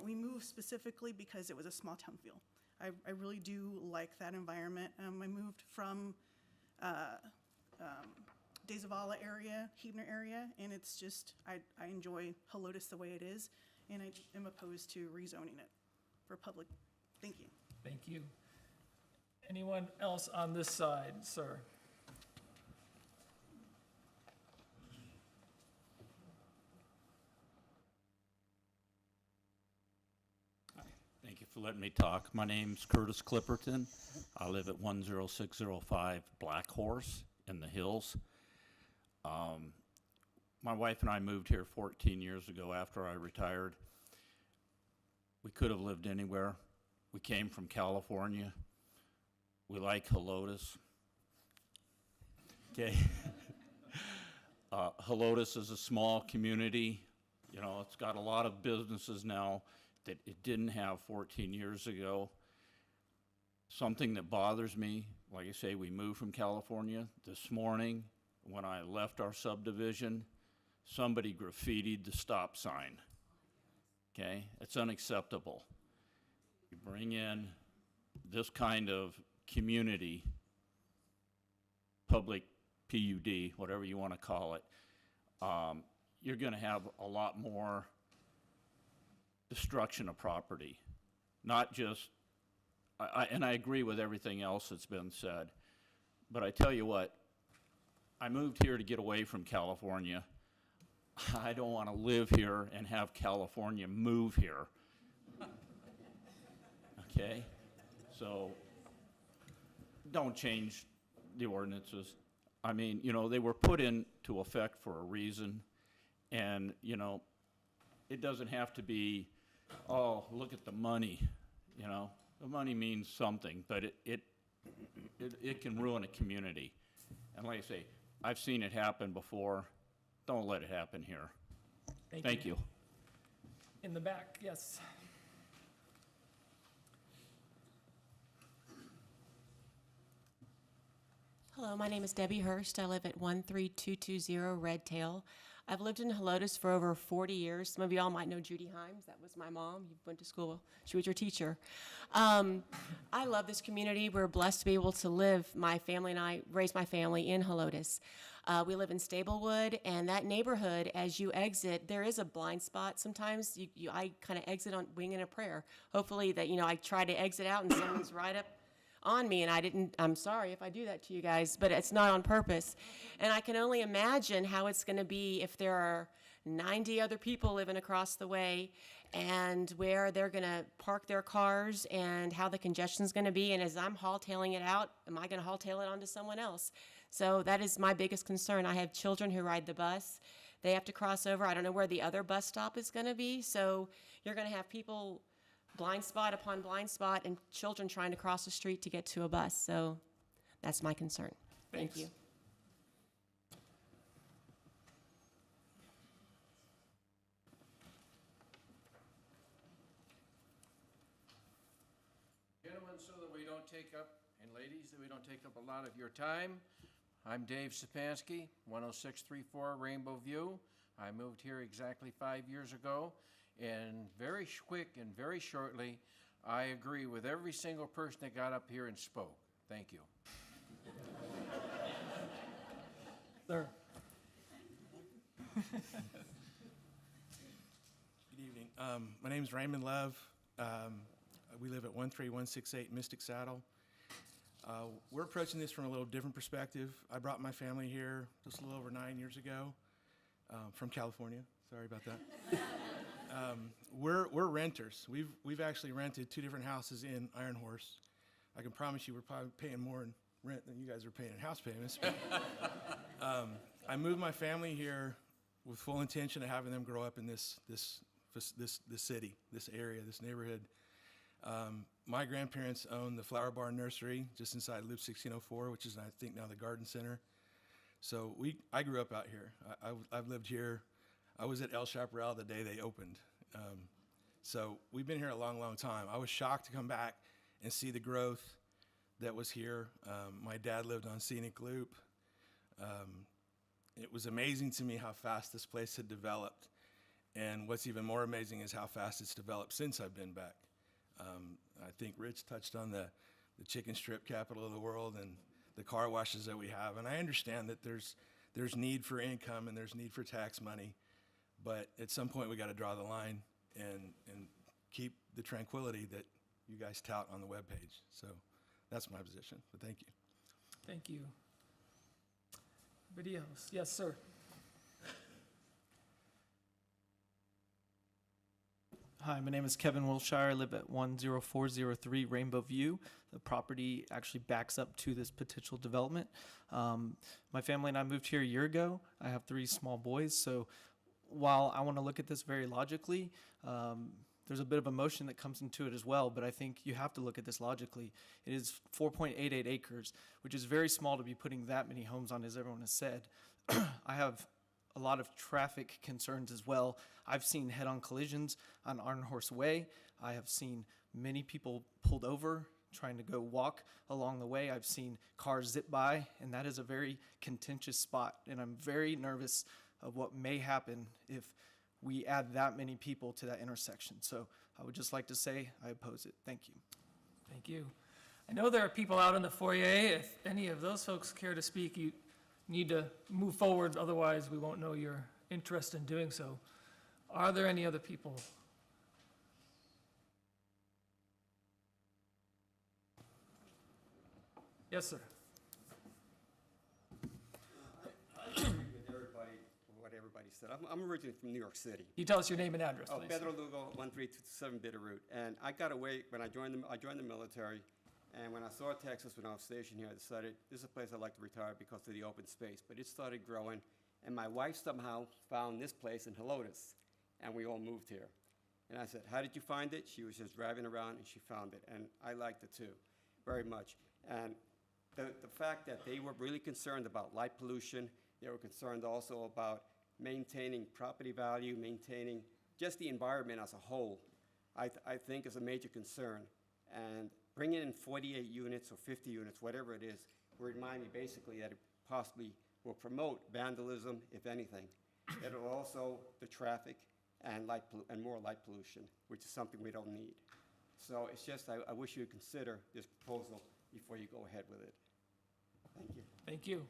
We moved specifically because it was a small town feel. I really do like that environment. I moved from De Zavala area, Huebner area, and it's just, I enjoy Helotes the way it is, and I am opposed to rezoning it for public. Thank you. Thank you. Anyone else on this side, sir? Thank you for letting me talk. My name's Curtis Clipperton. I live at 10605 Black Horse in the Hills. My wife and I moved here 14 years ago after I retired. We could have lived anywhere. We came from California. We like Helotes. Okay. Helotes is a small community. You know, it's got a lot of businesses now that it didn't have 14 years ago. Something that bothers me, like I say, we moved from California. This morning, when I left our subdivision, somebody graffitied the stop sign. Okay? It's unacceptable. You bring in this kind of community, public PUD, whatever you want to call it, you're going to have a lot more destruction of property. Not just, and I agree with everything else that's been said, but I tell you what, I moved here to get away from California. I don't want to live here and have California move here. Okay? So don't change the ordinances. I mean, you know, they were put into effect for a reason, and, you know, it doesn't have to be, oh, look at the money, you know. The money means something, but it can ruin a community. And like I say, I've seen it happen before. Don't let it happen here. Thank you. In the back, yes. Hello, my name is Debbie Hurst. I live at 13220 Red Tail. I've lived in Helotes for over 40 years. Some of y'all might know Judy Himes. That was my mom. You went to school. She was your teacher. I love this community. We're blessed to be able to live, my family and I, raise my family in Helotes. We live in Stablewood, and that neighborhood, as you exit, there is a blind spot. Sometimes I kind of exit on winging a prayer. Hopefully that, I try to exit out and someone's right up on me, and I'm sorry if I do that to you guys, but it's not on purpose. And I can only imagine how it's going to be if there are 90 other people living across the way, and where they're going to park their cars, and how the congestion's going to be. And as I'm hauling it out, am I going to haul it onto someone else? So that is my biggest concern. I have children who ride the bus. They have to cross over. I don't know where the other bus stop is going to be. So you're going to have people blind spot upon blind spot and children trying to cross the street to get to a bus. So that's my concern. Thank Thanks. you. Gentlemen, so that we don't take up, and ladies, that we don't take up a lot of your time, I'm Dave Sapansky, 10634 Rainbow View. I moved here exactly 5 years ago, and very quick and very shortly, I agree with every single person that got up here and spoke. Thank you. Sir. Good evening. My name is Raymond Love. We live at 13168 Mystic Saddle. We're approaching this from a little different perspective. I brought my family here just a little over 9 years ago from California. Sorry about that. We're renters. We've actually rented 2 different houses in Iron Horse. I can promise you we're probably paying more in rent than you guys are paying in house payments. I moved my family here with full intention of having them grow up in this city, this area, this neighborhood. My grandparents owned the Flower Bar Nursery just inside Loop 1604, which is, I think, now the Garden Center. So I grew up out here. I've lived here. I was at El Chaparral the day they opened. So we've been here a long, long time. I was shocked to come back and see the growth that was here. My dad lived on Scenic Loop. It was amazing to me how fast this place had developed. And what's even more amazing is how fast it's developed since I've been back. I think Rich touched on the chicken strip capital of the world and the car washes that we have. And I understand that there's need for income and there's need for tax money. But at some point, we got to draw the line and keep the tranquility that you guys tout on the webpage. So that's my position. But thank you. Thank you. Anybody else? Yes, sir. Hi, my name is Kevin Wilshire. I live at 10403 Rainbow View. The property actually backs up to this potential development. My family and I moved here a year ago. I have 3 small boys, so while I want to look at this very logically, there's a bit of emotion that comes into it as well, but I think you have to look at this logically. It is 4.88 acres, which is very small to be putting that many homes on, as everyone has said. I have a lot of traffic concerns as well. I've seen head-on collisions on Iron Horse Way. I have seen many people pulled over trying to go walk along the way. I've seen cars zip by, and that is a very contentious spot, and I'm very nervous of what may happen if we add that many people to that intersection. So I would just like to say I oppose it. Thank you. Thank you. I know there are people out in the foyer. If any of those folks care to speak, you need to move forward, otherwise we won't know your interest in doing so. Are there any other people? Yes, sir. What everybody said. I'm originally from New York City. Can you tell us your name and address, Oh, please? Pedro Lugo, 1327 Bitterroot. And I got away when I joined the military. And when I saw Texas, when I was stationed here, I decided this is a place I'd like to retire because of the open space. But it started growing. And my wife somehow found this place in Helotes. And we all moved here. And I said, how did you find it? She was just driving around and she found it. And I liked it too, very much. And the fact that they were really concerned about light pollution, they were concerned also about maintaining property value, maintaining just the environment as a whole, I think is a major concern. And bringing in 48 units or 50 units, whatever it is, would remind me basically that it possibly will promote vandalism, if anything. It'll also the traffic and more light pollution, which is something we don't need. So it's just, I wish you would consider this proposal before you go ahead with it. Thank you. Thank you.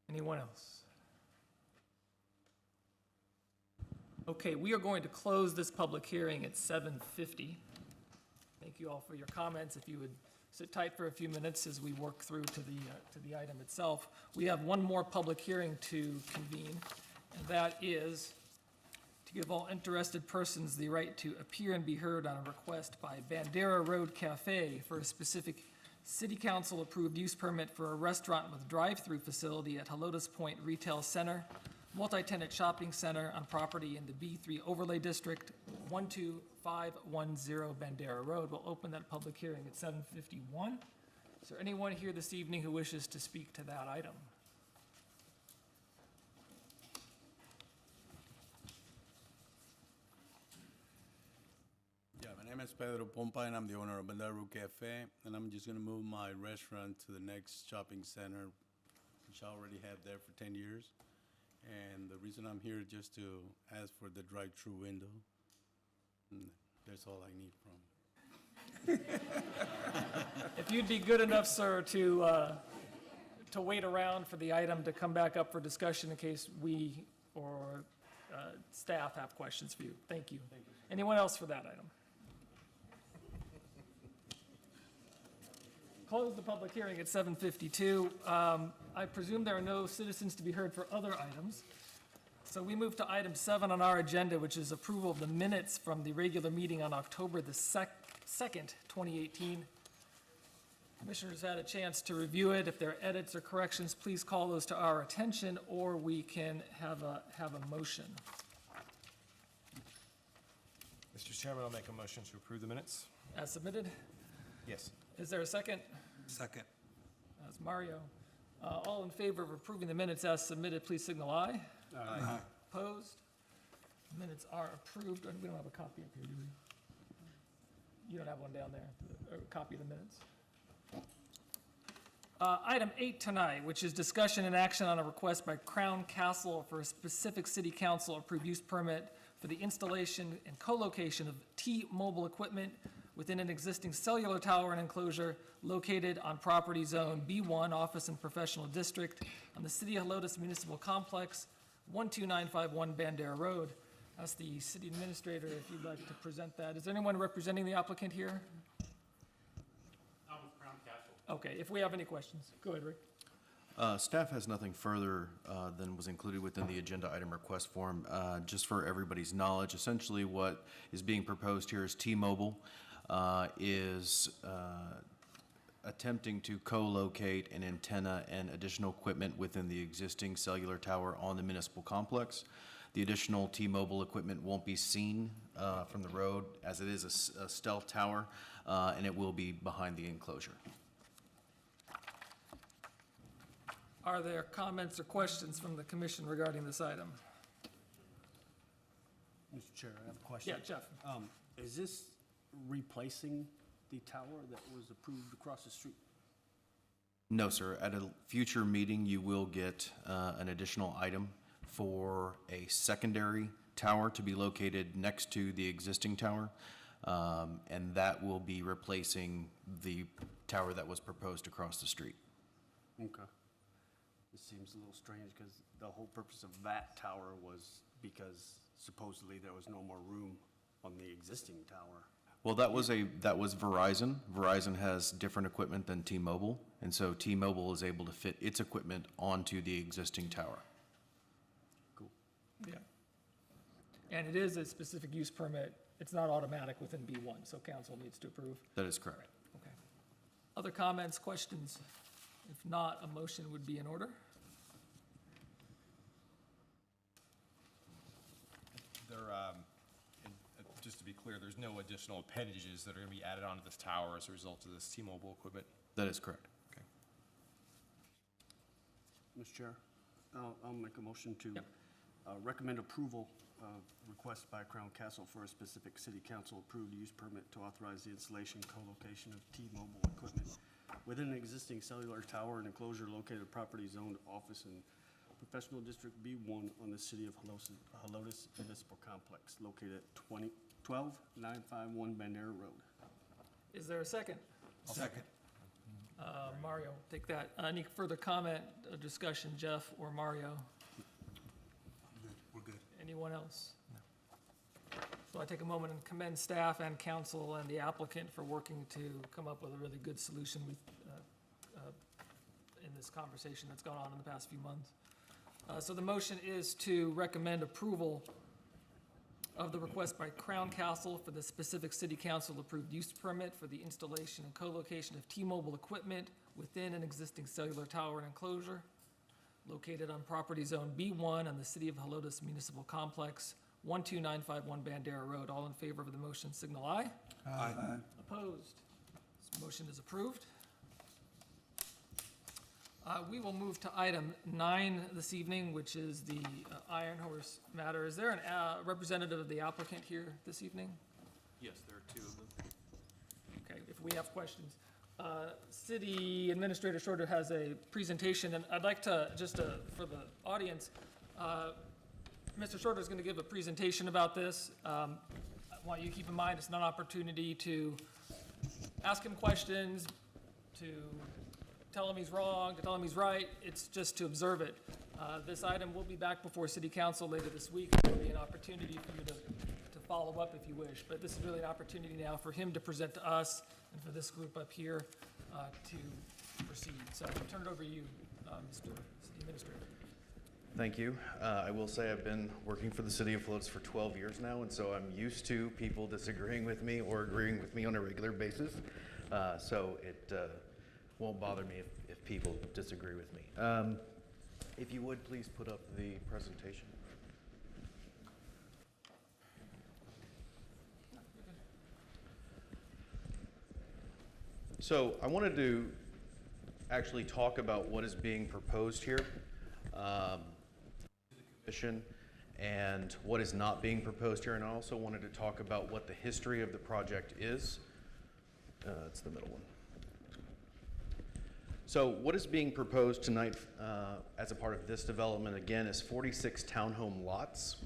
Anyone else? Okay, we are going to close this public hearing at 7:50. Thank you all for your comments. If you would sit tight for a few minutes as we work through to the item itself. We have one more public hearing to convene, and that is to give all interested persons the right to appear and be heard on a request by Bandera Road Cafe for a specific City Council approved use permit for a restaurant with drive-through facility at Helotes Point Retail Center, multi-tenant shopping center on property in the B3 Overlay District, 12510 Bandera Road. We'll open that public hearing at 7:51. Is there anyone here this evening who wishes to speak to that item? Yeah, my name is Pedro Pompa, and I'm the owner of Bandaru Cafe, and I'm just gonna move my restaurant to the next shopping center, which I already had there for 10 years. And the reason I'm here is just to ask for the drive-through window. And that's all I need from. If you'd be good enough, sir, to wait around for the item to come back up for discussion in case we or staff have questions for you. Thank you. Anyone else for that item? Close the public hearing at 7:52. I presume there are no citizens to be heard for other items. So we move to item 7 on our agenda, which is approval of the minutes from the regular meeting on October the 2nd, 2018. Commissioners had a chance to review it. If there are edits or corrections, please call those to our attention, or we can have a motion. Mr. Chairman, I'll make a motion to approve the minutes. As submitted? Yes. Is there a second? Second. That's Mario. All in favor of approving the minutes as submitted, please signal aye. Aye. Opposed? Minutes are approved. And we don't have a copy up here, do we? You don't have one down there, a copy of the minutes? Item 8 tonight, which is discussion and action on a request by Crown Castle for a specific city council approved use permit for the installation and co-location of T-Mobile equipment within an existing cellular tower and enclosure located on property zone B1 Office and Professional District on the City of Helotes Municipal Complex, 12951 Bandera Road. Ask the city administrator if you'd like to present that. Is there anyone representing the applicant here? I'm with Crown Castle. Okay, if we have any questions, go ahead, Rick. Staff has nothing further than was included within the agenda item request form. Just for everybody's knowledge, essentially what is being proposed here is T-Mobile is attempting to co-locate an antenna and additional equipment within the existing cellular tower on the municipal complex. The additional T-Mobile equipment won't be seen from the road, as it is a stealth tower, and it will be behind the enclosure. Are there comments or questions from the commission regarding this item? Mr. Chair, I have a question. Yeah, Jeff. Is this replacing the tower that was approved across the street? No, sir. At a future meeting, you will get an additional item for a secondary tower to be located next to the existing tower, and that will be replacing the tower that was proposed across the street. Okay. It seems a little strange because the whole purpose of that tower was because supposedly there was no more room on the existing tower. Well, that was Verizon. Verizon has different equipment than T-Mobile, and so T-Mobile is able to fit its equipment onto the existing tower. Cool. Yeah. And it is a specific use permit. It's not automatic within B1, so council needs to approve. That is correct. Okay. Other comments, questions? If not, a motion would be in order. Just to be clear, there's no additional appendages that are going to be added onto this tower as a result of this T-Mobile equipment? That is correct. Okay. Mr. Chair, I'll make a motion to recommend approval of request by Crown Castle for a specific city council approved use permit to authorize the installation, co-location of T-Mobile equipment within an existing cellular tower and enclosure located property zoned office and professional district B1 on the City of Helotes Municipal Complex located at 12951 Bandera Road. Is there a second? Second. Mario, take that. Any further comment, discussion, Jeff or Mario? We're good. Anyone else? No. So I take a moment and commend staff and council and the applicant for working to come up with a really good solution in this conversation that's gone on in the past few months. So the motion is to recommend approval of the request by Crown Castle for the specific city council approved use permit for the installation and co-location of T-Mobile equipment within an existing cellular tower and enclosure. located on property zone B1 on the City of Helotes Municipal Complex, 12951 Bandera Road. All in favor of the motion, signal aye. Aye. Opposed? This motion is approved. We will move to item 9 this evening, which is the Iron Horse matter. Is there a representative of the applicant here this evening? Yes, there are two of them. Okay, if we have questions. City Administrator Shorter has a presentation, and I'd like to, for the audience, Mr. Shorter is going to give a presentation about this. I want you to keep in mind, it's not an opportunity to ask him questions, to tell him he's wrong, to tell him he's right. It's just to observe it. This item will be back before City Council later this week. There'll be an opportunity for you to follow up if you wish, but this is really an opportunity now for him to present to us and for this group up here to proceed. So I'll turn it over to you, Mr. City Administrator. Thank you. I will say I've been working for the City of Helotes for 12 years now, and so I'm used to people disagreeing with me or agreeing with me on a regular basis. So it won't bother me if people disagree with me. If you would, please put up the presentation. So I wanted to actually talk about what is being proposed here to the commission and what is not being proposed here, and I also wanted to talk about what the history of the project is. It's the middle one. So what is being proposed tonight as a part of this development, again, is 46 townhome lots.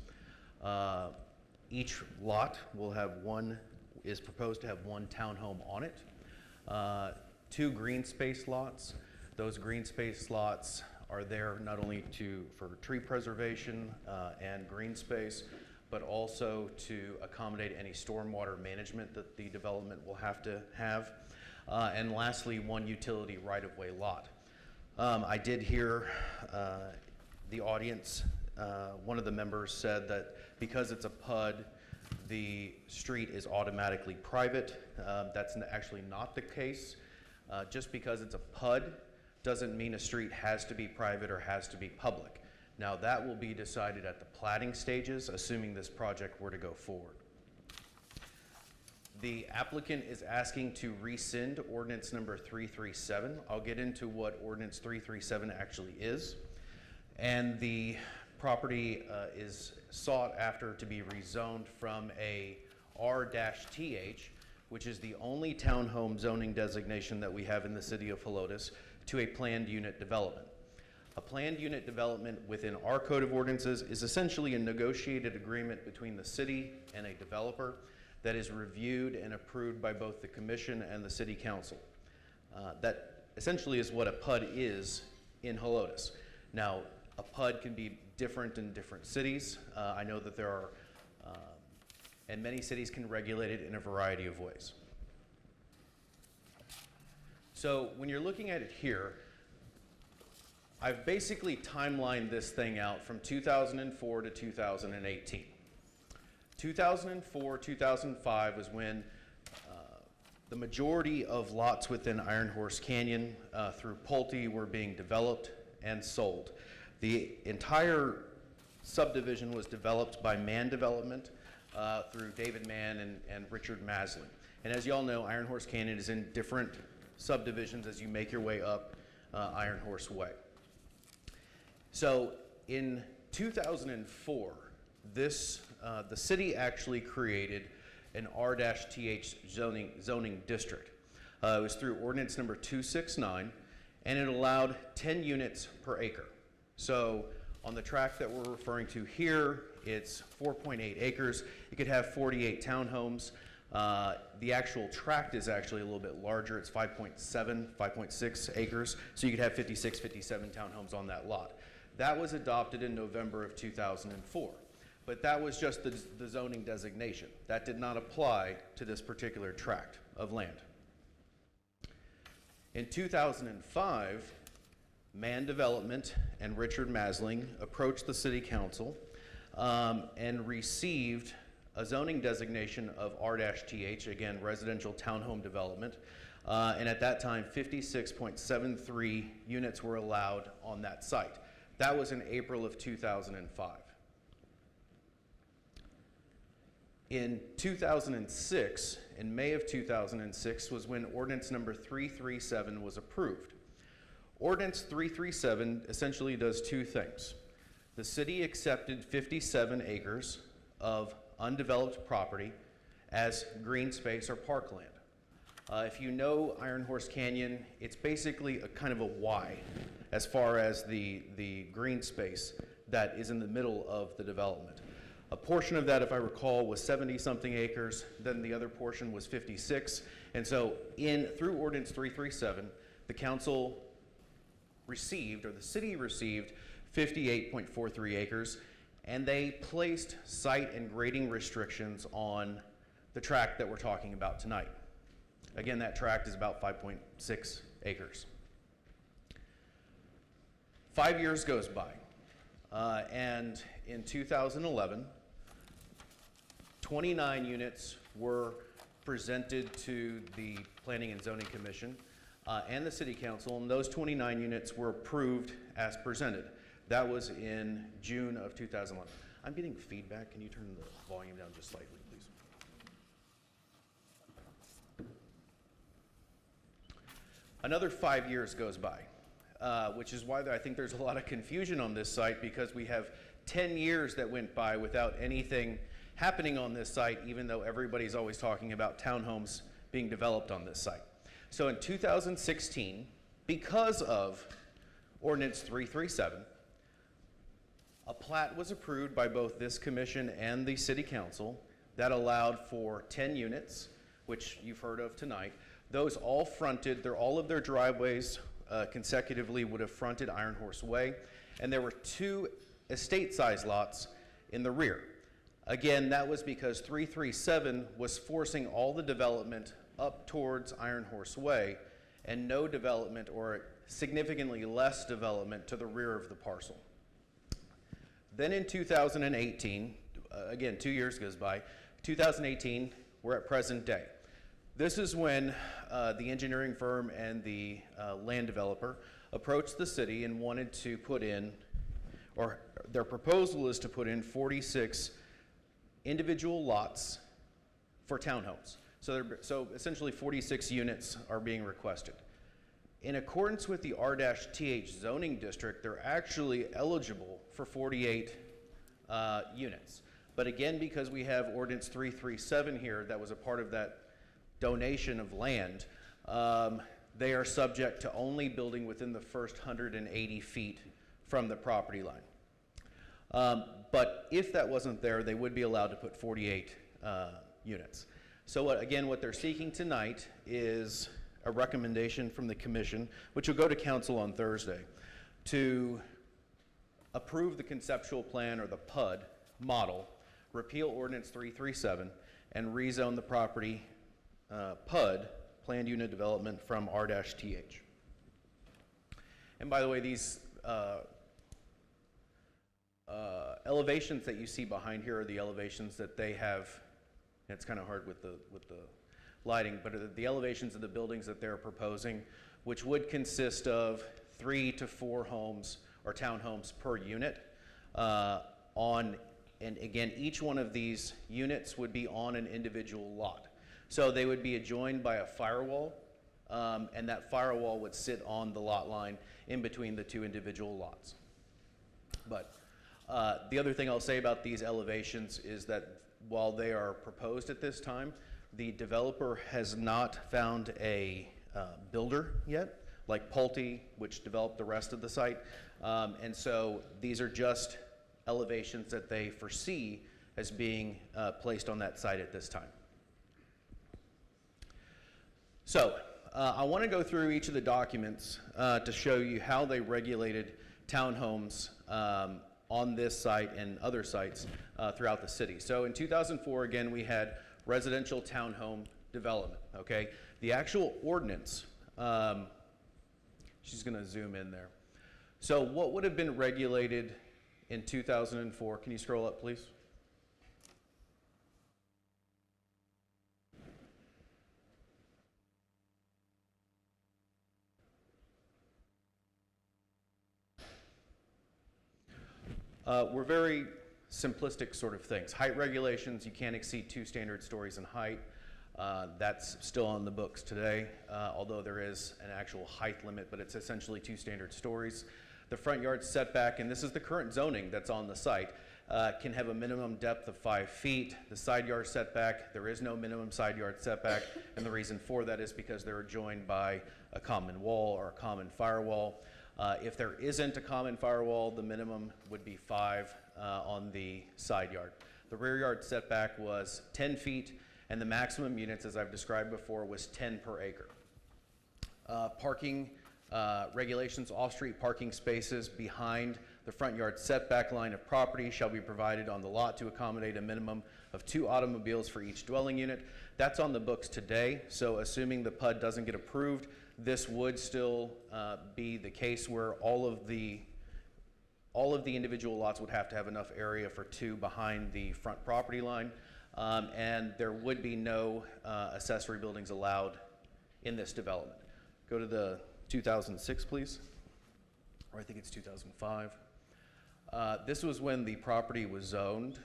Each lot will have is proposed to have one townhome on it. 2 green space lots. Those green space lots are there not only for tree preservation and green space, but also to accommodate any stormwater management that the development will have to have. And lastly, 1 utility right-of-way lot. I did hear the audience, one of the members said that because it's a PUD, the street is automatically private. That's actually not the case. Just because it's a PUD doesn't mean a street has to be private or has to be public. Now that will be decided at the platting stages, assuming this project were to go forward. The applicant is asking to rescind ordinance number 337. I'll get into what ordinance 337 actually is. And the property is sought after to be rezoned from a R-TH, which is the only townhome zoning designation that we have in the City of Helotes, to a planned unit development. A planned unit development within our code of ordinances is essentially a negotiated agreement between the city and a developer that is reviewed and approved by both the commission and the city council. That essentially is what a PUD is in Helotes. Now, a PUD can be different in different cities. I know that there are, and many cities can regulate it in a variety of ways. So when you're looking at it here, I've basically timelined this thing out from 2004 to 2018. 2004, 2005 was when the majority of lots within Iron Horse Canyon through Pulte were being developed and sold. The entire subdivision was developed by Mann Development through David Mann and Richard Maslin. And as you all know, Iron Horse Canyon is in different subdivisions as you make your way up Iron Horse Way. So in 2004, the city actually created an R-TH zoning district. It was through ordinance number 269, and it allowed 10 units per acre. So on the tract that we're referring to here, it's 4.8 acres. You could have 48 townhomes. The actual tract is actually a little bit larger. It's 5.6 acres. So you could have 56, 57 townhomes on that lot. That was adopted in November of 2004. But that was just the zoning designation. That did not apply to this particular tract of land. In 2005, Mann Development and Richard Masling approached the city council and received a zoning designation of R-TH, again, residential townhome development. And at that time, 56.73 units were allowed on that site. That was in April of 2005. In 2006, in May of 2006, was when ordinance number 337 was approved. Ordinance 337 essentially does two things. The city accepted 57 acres of undeveloped property as green space or parkland. If you know Iron Horse Canyon, it's basically a kind of a Y as far as the green space that is in the middle of the development. A portion of that, if I recall, was 70-something acres, then the other portion was 56. And so through Ordinance 337, the council received, or the city received, 58.43 acres, and they placed site and grading restrictions on the tract that we're talking about tonight. Again, that tract is about 5.6 acres. 5 years goes by, and in 2011, 29 units were presented to the Planning and Zoning Commission and the City Council, and those 29 units were approved as presented. That was in June of 2011. I'm getting feedback. Can you turn the volume down just slightly, please? Another 5 years goes by, which is why I think there's a lot of confusion on this site, because we have 10 years that went by without anything happening on this site, even though everybody's always talking about townhomes being developed on this site. So in 2016, because of Ordinance 337, a plat was approved by both this commission and the City Council that allowed for 10 units, which you've heard of tonight. Those all fronted, all of their driveways consecutively would have fronted Iron Horse Way, and there were 2 estate-sized lots in the rear. Again, that was because 337 was forcing all the development up towards Iron Horse Way and no development, or significantly less development, to the rear of the parcel. Then in 2018, again, 2 years goes by, 2018, we're at present day. This is when the engineering firm and the land developer approached the city and wanted to put in, or their proposal is to put in 46 individual lots for townhomes. So essentially 46 units are being requested. In accordance with the R-TH zoning district, they're actually eligible for 48 units. But again, because we have Ordinance 337 here that was a part of that donation of land, they are subject to only building within the first 180 feet from the property line. But if that wasn't there, they would be allowed to put 48 units. So what they're seeking tonight is a recommendation from the commission, which will go to council on Thursday, to approve the conceptual plan, or the PUD model, repeal Ordinance 337, and rezone the property PUD, Planned Unit Development, from R-TH. And by the way, these elevations that you see behind here are the elevations that they have. It's kind of hard with the lighting, but the elevations of the buildings that they're proposing, which would consist of 3 to 4 homes or townhomes per unit. And again, each one of these units would be on an individual lot. So they would be adjoined by a firewall, and that firewall would sit on the lot line in between the 2 individual lots. But the other thing I'll say about these elevations is that while they are proposed at this time, the developer has not found a builder yet, like Pulte, which developed the rest of the site. And so these are just elevations that they foresee as being placed on that site at this time. So I want to go through each of the documents to show you how they regulated townhomes on this site and other sites throughout the city. So in 2004, again, we had residential townhome development, okay? The actual ordinance, she's gonna zoom in there. So what would have been regulated in 2004? Can you scroll up, please? were very simplistic sort of things. Height regulations, you can't exceed 2 standard stories in height. That's still on the books today, although there is an actual height limit, but it's essentially 2 standard stories. The front yard setback, and this is the current zoning that's on the site, can have a minimum depth of 5 feet. The side yard setback, there is no minimum side yard setback, and the reason for that is because they're joined by a common wall or a common firewall. If there isn't a common firewall, the minimum would be 5 on the side yard. The rear yard setback was 10 feet, and the maximum units, as I've described before, was 10 per acre. Parking regulations, off-street parking spaces behind the front yard setback line of property shall be provided on the lot to accommodate a minimum of 2 automobiles for each dwelling unit. That's on the books today, so assuming the PUD doesn't get approved, this would still be the case where all of the individual lots would have to have enough area for 2 behind the front property line, and there would be no accessory buildings allowed in this development. Go to the 2006, please, or I think it's 2005. This was when the property was zoned.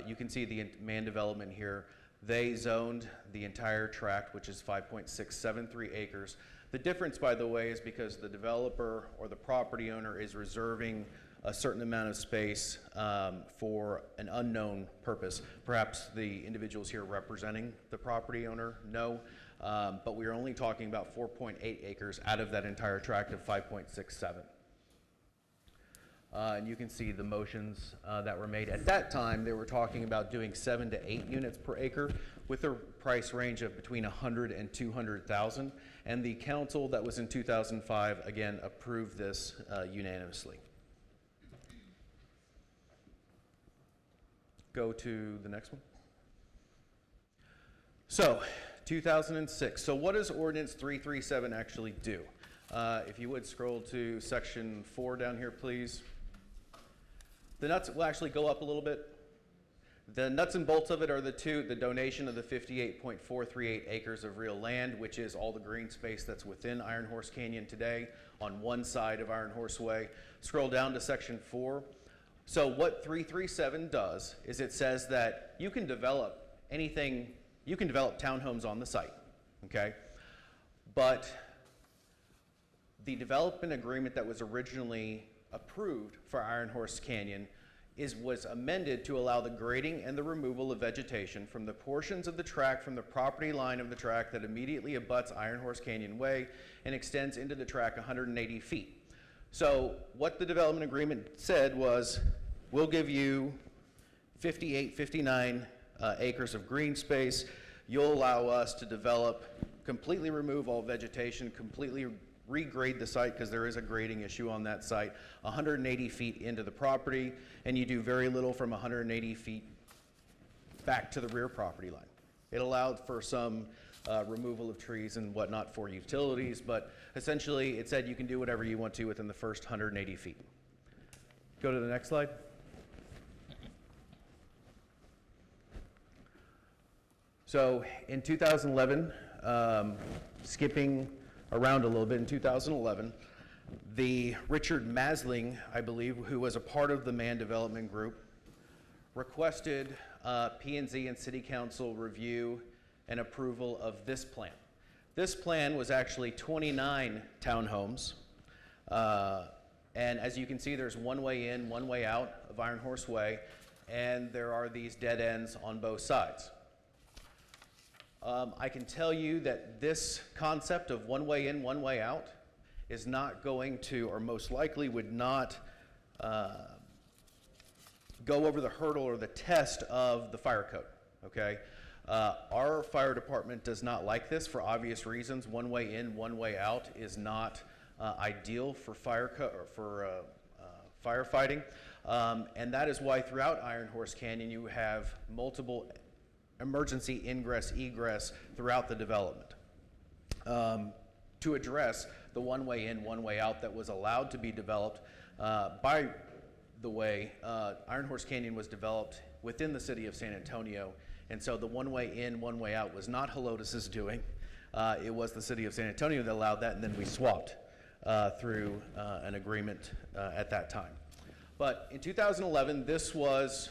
You can see the man development here. They zoned the entire tract, which is 5.673 acres. The difference, by the way, is because the developer or the property owner is reserving a certain amount of space for an unknown purpose. Perhaps the individuals here representing the property owner know, but we are only talking about 4.8 acres out of that entire tract of 5.67. And you can see the motions that were made. At that time, they were talking about doing 7 to 8 units per acre with a price range of between 100 and 200,000. And the council that was in 2005, again, approved this unanimously. Go to the next one. So, 2006. So what does Ordinance 337 actually do? If you would scroll to section 4 down here, please. The nuts will actually go up a little bit. The nuts and bolts of it are the donation of the 58.438 acres of real land, which is all the green space that's within Iron Horse Canyon today on one side of Iron Horse Way. Scroll down to section 4. So what 337 does is it says that you can develop anything, you can develop townhomes on the site, okay? But the development agreement that was originally approved for Iron Horse Canyon was amended to allow the grading and the removal of vegetation from the portions of the tract from the property line of the tract that immediately abuts Iron Horse Canyon Way and extends into the tract 180 feet. So what the development agreement said was, we'll give you 59 acres of green space. You'll allow us to develop, completely remove all vegetation, completely regrade the site, because there is a grading issue on that site, 180 feet into the property, and you do very little from 180 feet back to the rear property line. It allowed for some removal of trees and whatnot for utilities, but essentially it said you can do whatever you want to within the first 180 feet. Go to the next slide. So in 2011, skipping around a little bit, in 2011, the Richard Masling, I believe, who was a part of the Man Development Group, requested P&Z and City Council review and approval of this plan. This plan was actually 29 townhomes, and as you can see, there's one way in, one way out of Iron Horse Way, and there are these dead ends on both sides. I can tell you that this concept of one way in, one way out is not going to, or most likely would not go over the hurdle or the test of the fire code, okay? Our fire department does not like this for obvious reasons. One way in, one way out is not ideal for firefighting, and that is why throughout Iron Horse Canyon you have multiple emergency ingress, egress throughout the development to address the one way in, one way out that was allowed to be developed. By the way, Iron Horse Canyon was developed within the city of San Antonio, and so the one way in, one way out was not Helotes' doing. It was the city of San Antonio that allowed that, and then we swapped. through an agreement at that time. But in 2011, this was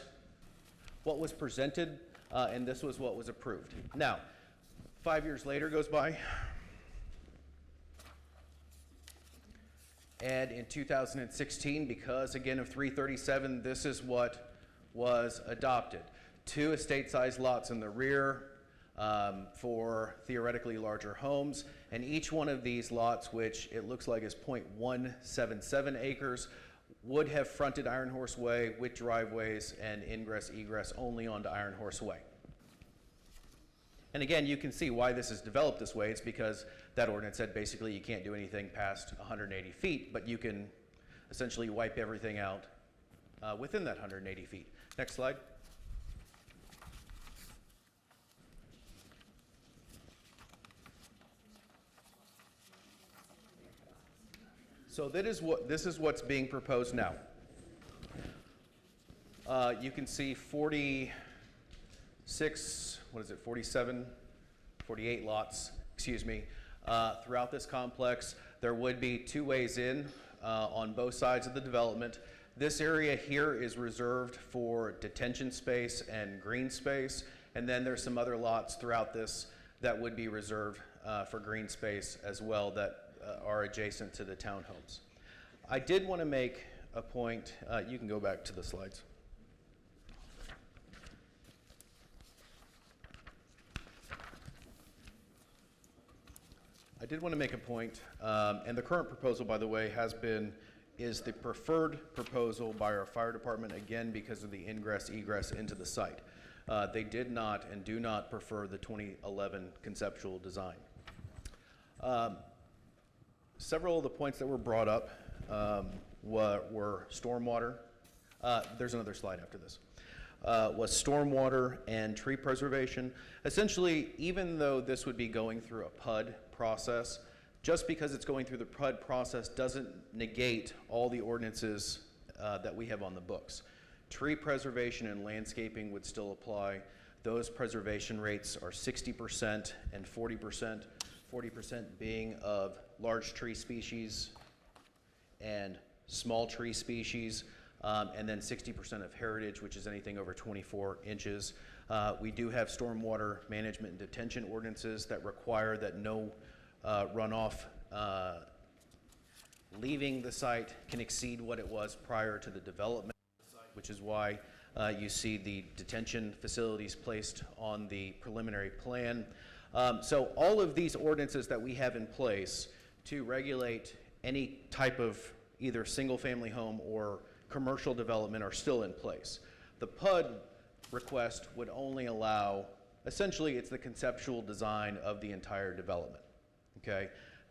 what was presented, and this was what was approved. Now, 5 years later goes by, and in 2016, because again of 337, this is what was adopted. 2 estate-sized lots in the rear for theoretically larger homes, and each one of these lots, which it looks like is 0.177 acres, would have fronted Iron Horse Way with driveways and ingress egress only onto Iron Horse Way. And again, you can see why this is developed this way. It's because that ordinance said basically you can't do anything past 180 feet, but you can essentially wipe everything out within that 180 feet. Next slide. So this is what's being proposed now. You can see 46, 48 lots, excuse me, throughout this complex. There would be 2 ways in on both sides of the development. This area here is reserved for detention space and green space, and then there's some other lots throughout this that would be reserved for green space as well that are adjacent to the townhomes. I did want to make a point, you can go back to the slides. I did want to make a point, and the current proposal, by the way, is the preferred proposal by our fire department, again, because of the ingress, egress into the site. They did not and do not prefer the 2011 conceptual design. Several of the points that were brought up were stormwater. There's another slide after this. Was stormwater and tree preservation. Essentially, even though this would be going through a PUD process, just because it's going through the PUD process doesn't negate all the ordinances that we have on the books. Tree preservation and landscaping would still apply. Those preservation rates are 60% and 40%, 40% being of large tree species and small tree species, and then 60% of heritage, which is anything over 24 inches. We do have stormwater management and detention ordinances that require that no runoff leaving the site can exceed what it was prior to the development, which is why you see the detention facilities placed on the preliminary plan. So all of these ordinances that we have in place to regulate any type of either single-family home or commercial development are still in place. The PUD request would only allow, essentially it's the conceptual design of the entire development, okay?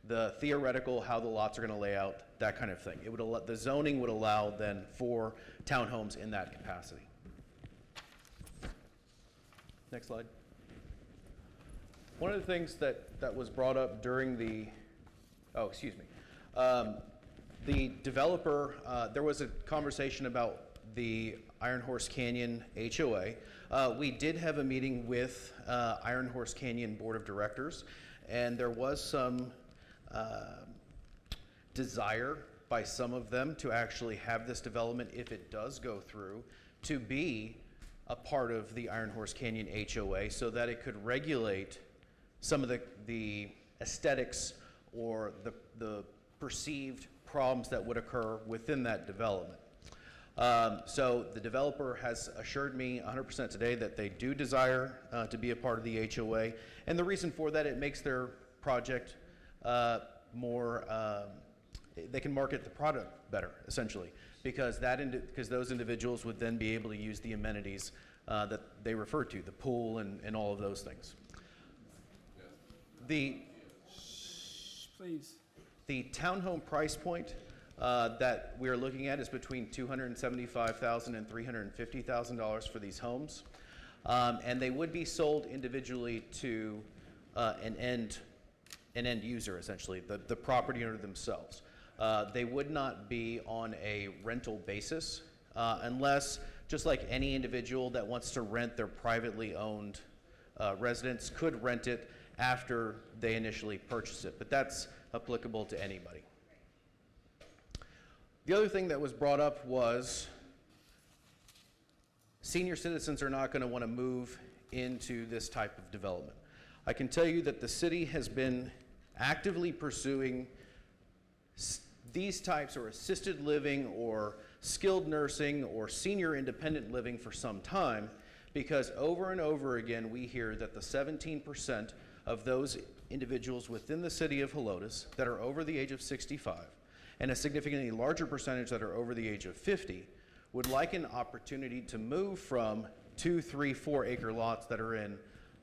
The theoretical, how the lots are gonna lay out, that kind of thing. It would the zoning would allow then for townhomes in that capacity. Next slide. One of the things that was brought up during the, the developer, there was a conversation about the Iron Horse Canyon HOA. We did have a meeting with Iron Horse Canyon Board of Directors, and there was some desire by some of them to actually have this development, if it does go through, to be a part of the Iron Horse Canyon HOA so that it could regulate some of the aesthetics or the perceived problems that would occur within that development. So the developer has assured me 100% today that they do desire to be a part of the HOA, and the reason for that, it makes their project more, they can market the product better, essentially, because those individuals would then be able to use the amenities that they refer to, the pool and all of those things. Please. The townhome price point that we're looking at is between $275,000 and $350,000 for these homes. And they would be sold individually to an end user, essentially, the property owner themselves. They would not be on a rental basis unless, just like any individual that wants to rent their privately owned residence could rent it after they initially purchase it, but that's applicable to anybody. The other thing that was brought up was senior citizens are not going to want to move into this type of development. I can tell you that the city has been actively pursuing these types, or assisted living or skilled nursing or senior independent living, for some time, because over and over again we hear that the 17% of those individuals within the city of Helotes that are over the age of 65, and a significantly larger percentage that are over the age of 50, would like an opportunity to move from 2, 3, 4 acre lots that are in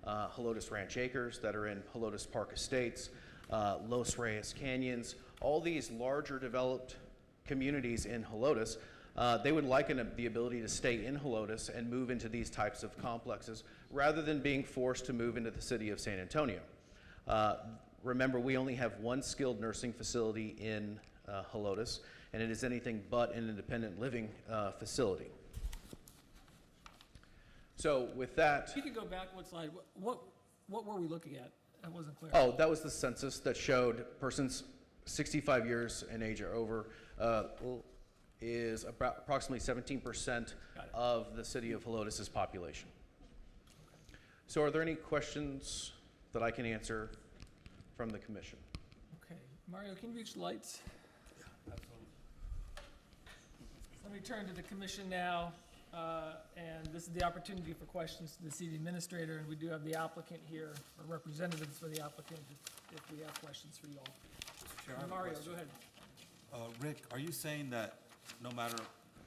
Helotes Ranch Acres, that are in Helotes Park Estates, Los Reyes Canyons, all these larger developed communities in Helotes. They would like the ability to stay in Helotes and move into these types of complexes rather than being forced to move into the city of San Antonio. Remember, we only have one skilled nursing facility in Helotes, and it is anything but an independent living facility. So with that, If you could go back one slide, what were we looking at? That wasn't clear. oh, that was the census that showed persons 65 years in age or over is about approximately 17% of the city of Helotes' population. So are there any questions that I can answer from the commission? Okay, Mario, can you reach the lights? Let me turn to the commission now, and this is the opportunity for questions to the city administrator, and we do have the applicant here, or representatives for the applicant, if we have questions for you all. Chair, I have a Mario, question. go ahead. Rick, are you saying that no matter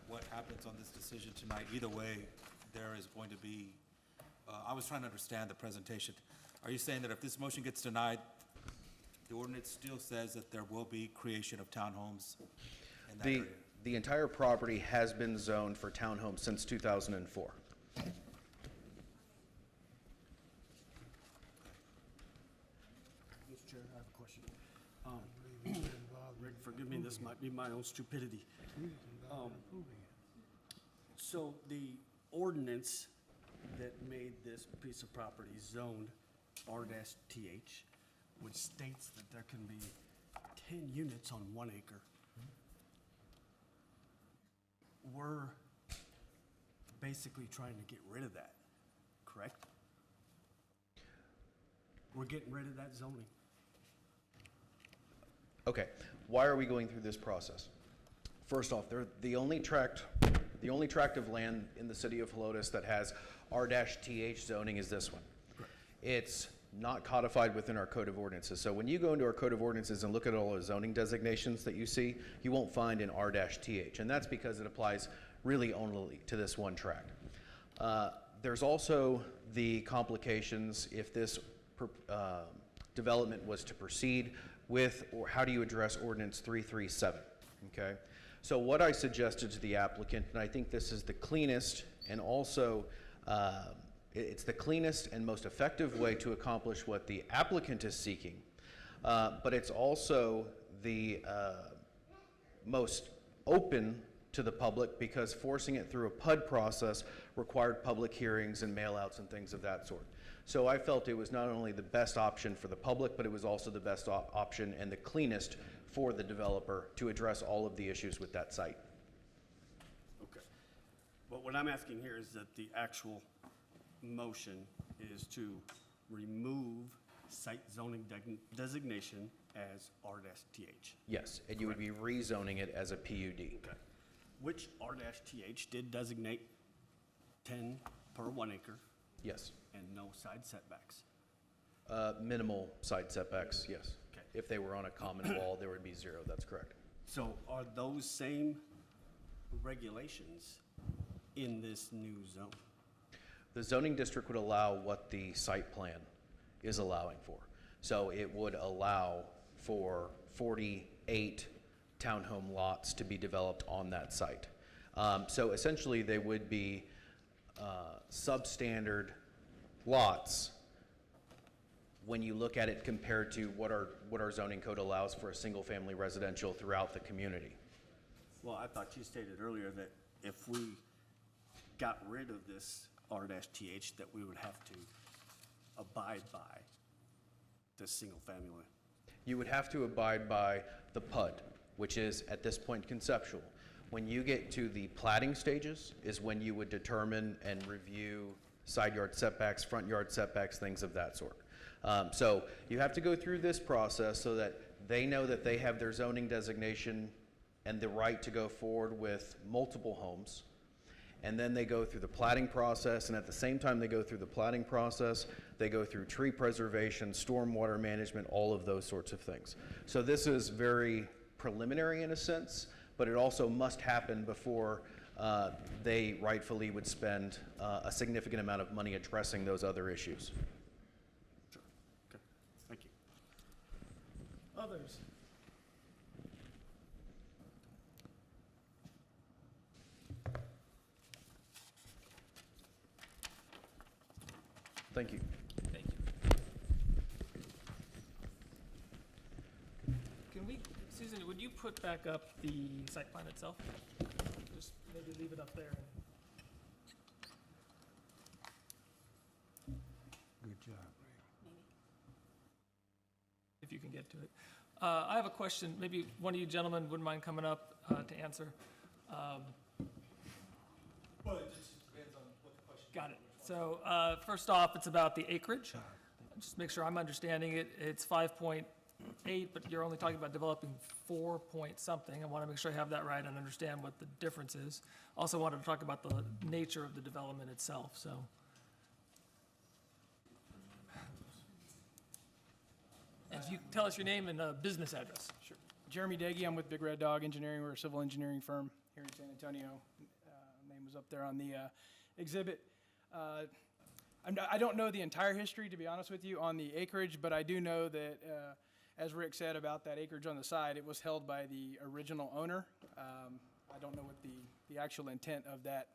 what happens on this decision tonight, either way, there is going to be, I was trying to understand the presentation. Are you saying that if this motion gets denied, the ordinance still says that there will be creation of townhomes in that area? The entire property has been zoned for townhomes since 2004. Mr. Chair, I have a question. Rick, forgive me, this might be my own stupidity. So the ordinance that made this piece of property zoned R-TH, which states that there can be 10 units on 1 acre, we're basically trying to get rid of that, correct? We're getting rid of that zoning. Okay, why are we going through this process? First off, the only tract of land in the city of Helotes that has R-TH zoning is this one. It's not codified within our code of ordinances. So when you go into our code of ordinances and look at all the zoning designations that you see, you won't find an R-TH, and that's because it applies really only to this one tract. There's also the complications if this development was to proceed with, or how do you address ordinance 337, okay? So what I suggested to the applicant, and I think this is the cleanest and also it's the cleanest and most effective way to accomplish what the applicant is seeking, but it's also the most open to the public, because forcing it through a PUD process required public hearings and mailouts and things of that sort. So I felt it was not only the best option for the public, but it was also the best option and the cleanest for the developer to address all of the issues with that site. Okay. But what I'm asking here is that the actual motion is to remove site zoning designation as R-TH. Yes, and you would be rezoning it as a PUD. Okay. Which R-TH did designate 10 per 1 acre. Yes. And no side setbacks. Minimal side setbacks, yes. Okay. If they were on a common wall, there would be 0, that's correct. So are those same regulations in this new zone? The zoning district would allow what the site plan is allowing for. So it would allow for 48 townhome lots to be developed on that site. So essentially they would be substandard lots when you look at it compared to what our zoning code allows for a single-family residential throughout the community. Well, I thought you stated earlier that if we got rid of this R-TH, that we would have to abide by the single family. You would have to abide by the PUD. which is at this point conceptual. When you get to the plating stages is when you would determine and review side yard setbacks, front yard setbacks, things of that sort. So you have to go through this process so that they know that they have their zoning designation and the right to go forward with multiple homes. And then they go through the plating process, and at the same time they go through the plating process, they go through tree preservation, stormwater management, all of those sorts of things. So this is very preliminary in a sense, but it also must happen before they rightfully would spend a significant amount of money addressing those other issues. Okay, thank you. Others? Thank you. Thank you. Can we, Susan, would you put back up the site plan itself? Just maybe leave it up there. Good job. If you can get to it. I have a question. Maybe one of you gentlemen wouldn't mind coming up to answer. Well, it just depends on what the question. Got it. So first off, it's about the acreage. Just make sure I'm understanding it. It's 5.8, but you're only talking about developing 4 point something. I want to make sure I have that right and understand what the difference is. Also wanted to talk about the nature of the development itself, so. And if you tell us your name and business address. Sure. Jeremy Daggy, I'm with Big Red Dog Engineering. We're a civil engineering firm here in San Antonio. Name was up there on the exhibit. I don't know the entire history, to be honest with you, on the acreage, but I do know that, as Rick said about that acreage on the side, it was held by the original owner. I don't know what the actual intent of that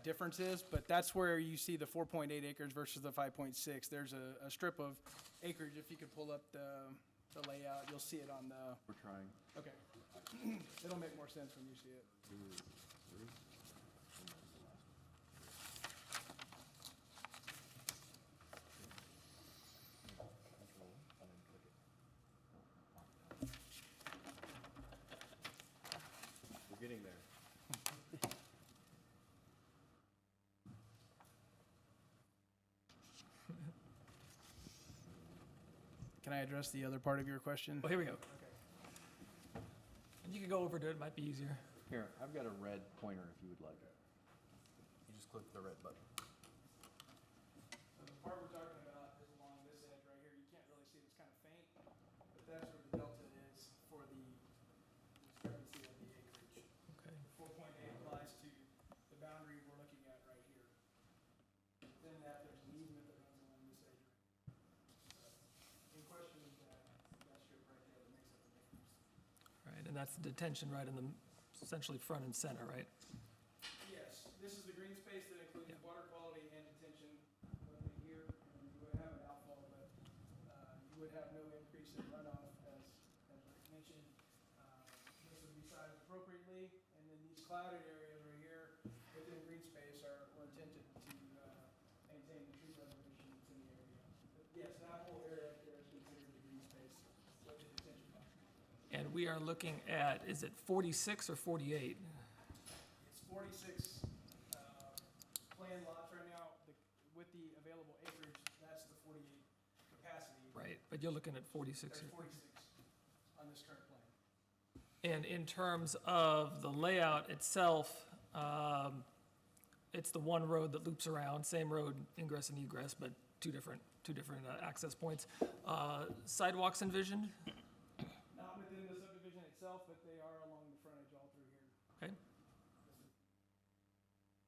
difference is, but that's where you see the 4.8 acres versus the 5.6. There's a strip of acreage. If you could pull up the layout, you'll see it on the. We're trying. Okay. It'll make more sense when you see it. We're getting there. Can I address the other part of your question? Oh, here we go. And you can go over to it, might be easier. Here, I've got a red pointer if you would like. You just click the red button. So the part we're talking about is along this edge right here. You can't really see it, it's kind of faint, but that's where the delta is for the discrepancy of the acreage. Okay. 4.8 applies to the boundary we're looking at right here. Then that there's an easement that runs along this edge. In question is that strip right there that makes up the difference. Right, and that's the detention right in the, essentially front and center, right? Yes, this is the green space that includes water quality and detention in here. And you would have an outfall, but you would have no increase in runoff, as Rick mentioned. This would be sized appropriately, and then these clouded areas right here within green space were intended to maintain the tree preservation that's in the area. But yes, that whole area right there is considered the green space with the detention pond. And we are looking at, is it 46 or 48? It's 46 planned lots right now. With the available acreage, that's the 48 capacity. Right, but you're looking at 46 There's here. 46 on this current plan. And in terms of the layout itself, it's the one road that loops around, same road ingress and egress, but two different access points. Sidewalks envisioned? Not within the subdivision itself, but they are along the frontage all through here. Okay.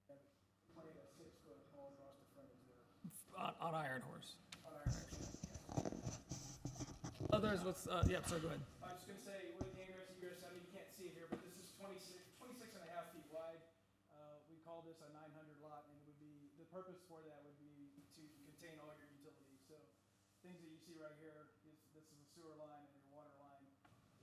Have plenty of 6-foot all across the frontage there. On Iron Horse. On our section. Others, what's, yeah, sorry, go ahead. I was just gonna say, with the ingress egress, I mean, you can't see it here, but this is 26 and a half feet wide. We call this a 900 lot, and it would be, the purpose for that would be to contain all your utilities. So things that you see right here, this is a sewer line and your water line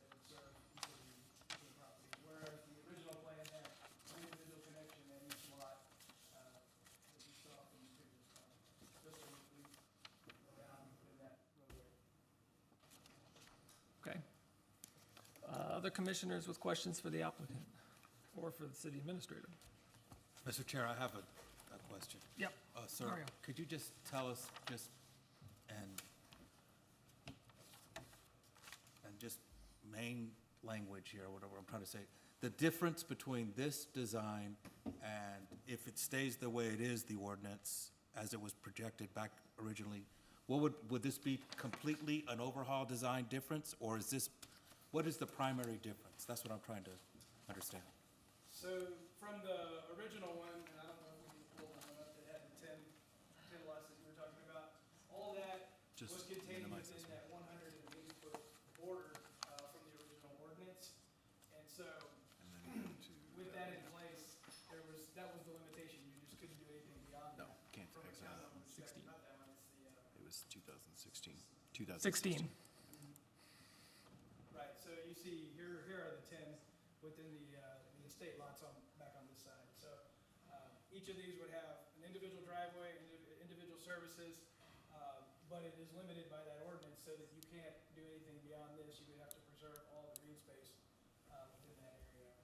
that would serve utilities to the property. Whereas the original plan had an individual connection at each lot, that you saw from the previous plan. This one would go down in that roadway. Okay. Other commissioners with questions for the applicant or for the city administrator? Mr. Chair, I have a question. Yep. Sir, Mario. could you just tell us, and just main language here, whatever I'm trying to say, the difference between this design and if it stays the way it is, the ordinance, as it was projected back originally, would this be completely an overhaul design difference, or what is the primary difference? That's what I'm trying to understand. So from the original one, and I don't know if we can pull that one up that had the 10 lots that you were talking about, all that Just was contained minimize within this that 180-foot border from the original ordinance. And so with that in place, that was the limitation. You just couldn't do anything beyond that. can't From a exit. townhome perspective. Not that one, it's the, It was 2016. 16. right, so you see, here are the 10 within the estate lots back on this side. So each of these would have an individual driveway, individual services, but it is limited by that ordinance so that you can't do anything beyond this. You would have to preserve all the green space within that area.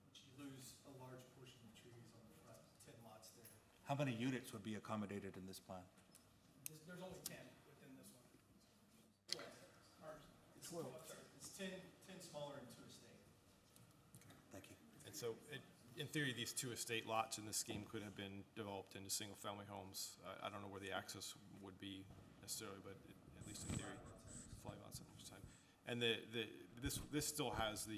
Which you lose a large portion of the trees on the front, 10 lots there. How many units would be accommodated in this plan? There's only 10 within this one. It's 12. It's 10 smaller and 2 estate. Thank you. And so, in theory, these two estate lots in this scheme could have been developed into single-family homes. I don't know where the access would be necessarily, but at least in theory, flying lots at the time. And this still has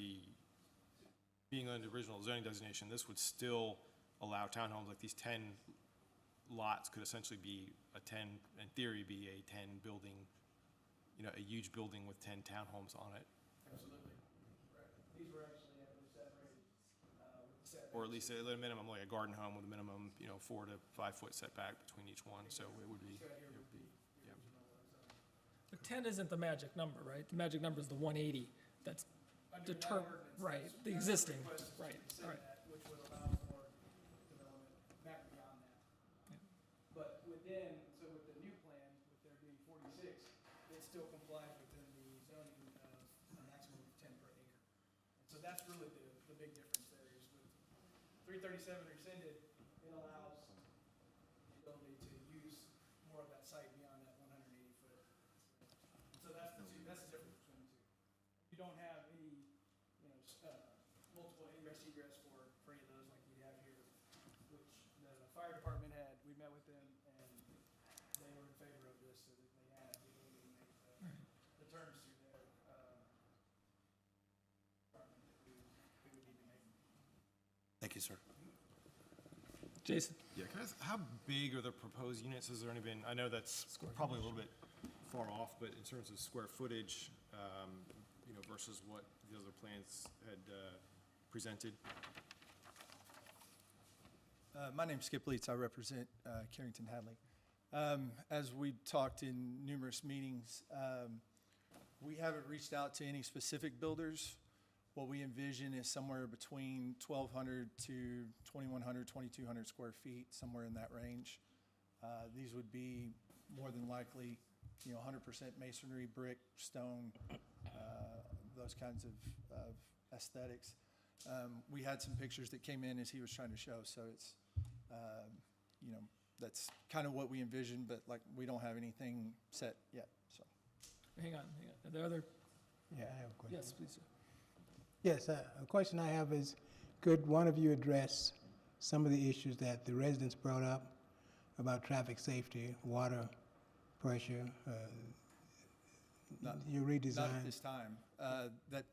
being under original zoning designation, this would still allow townhomes, like these 10 lots could essentially be in theory, be a 10-building, a huge building with 10 townhomes on it. Absolutely. Right. These were actually heavily separated with setbacks. Or at least at a minimum, like a garden home with a minimum, 4 to 5 foot setback between each one, so it would be. Yeah. But 10 isn't the magic number, right? The magic number is the 180. That's Under that determined, ordinance, right, that's- the that's existing, request right, said all right. that, which would allow for development back beyond that. But with the new plan, with there being 46, it still complies within the zoning of a maximum of 10 per acre. And so that's really the big difference there is with 337 rescinded, it allows the ability to use more of that site beyond that 180 foot. So that's the difference between the two. You don't have any, multiple ingress egress for any of those like we have here, which the fire department had. We met with them and they were in favor of this so that they had the ability to make the turns through their department that we would need to make. Thank you, sir. Jason? Yeah, can I ask, how big are the proposed units? Has there any been, I know that's probably a little bit far off, but in terms of square footage, versus what the other plans had presented? My name's Skip Leitz. I represent Carrington Hadley. As we talked in numerous meetings, we haven't reached out to any specific builders. What we envision is somewhere between 1,200 to 2,100, 2,200 square feet, somewhere in that range. These would be more than likely, 100% masonry, brick, stone, those kinds of aesthetics. We had some pictures that came in as he was trying to show, so it's, that's kind of what we envisioned, but we don't have anything set yet, so. Hang on. Are there other? Yeah, I have a question. Yes, please, sir. Yes, a question I have is, could one of you address some of the issues that the residents brought up about traffic safety, water pressure, your redesign? Not at this time.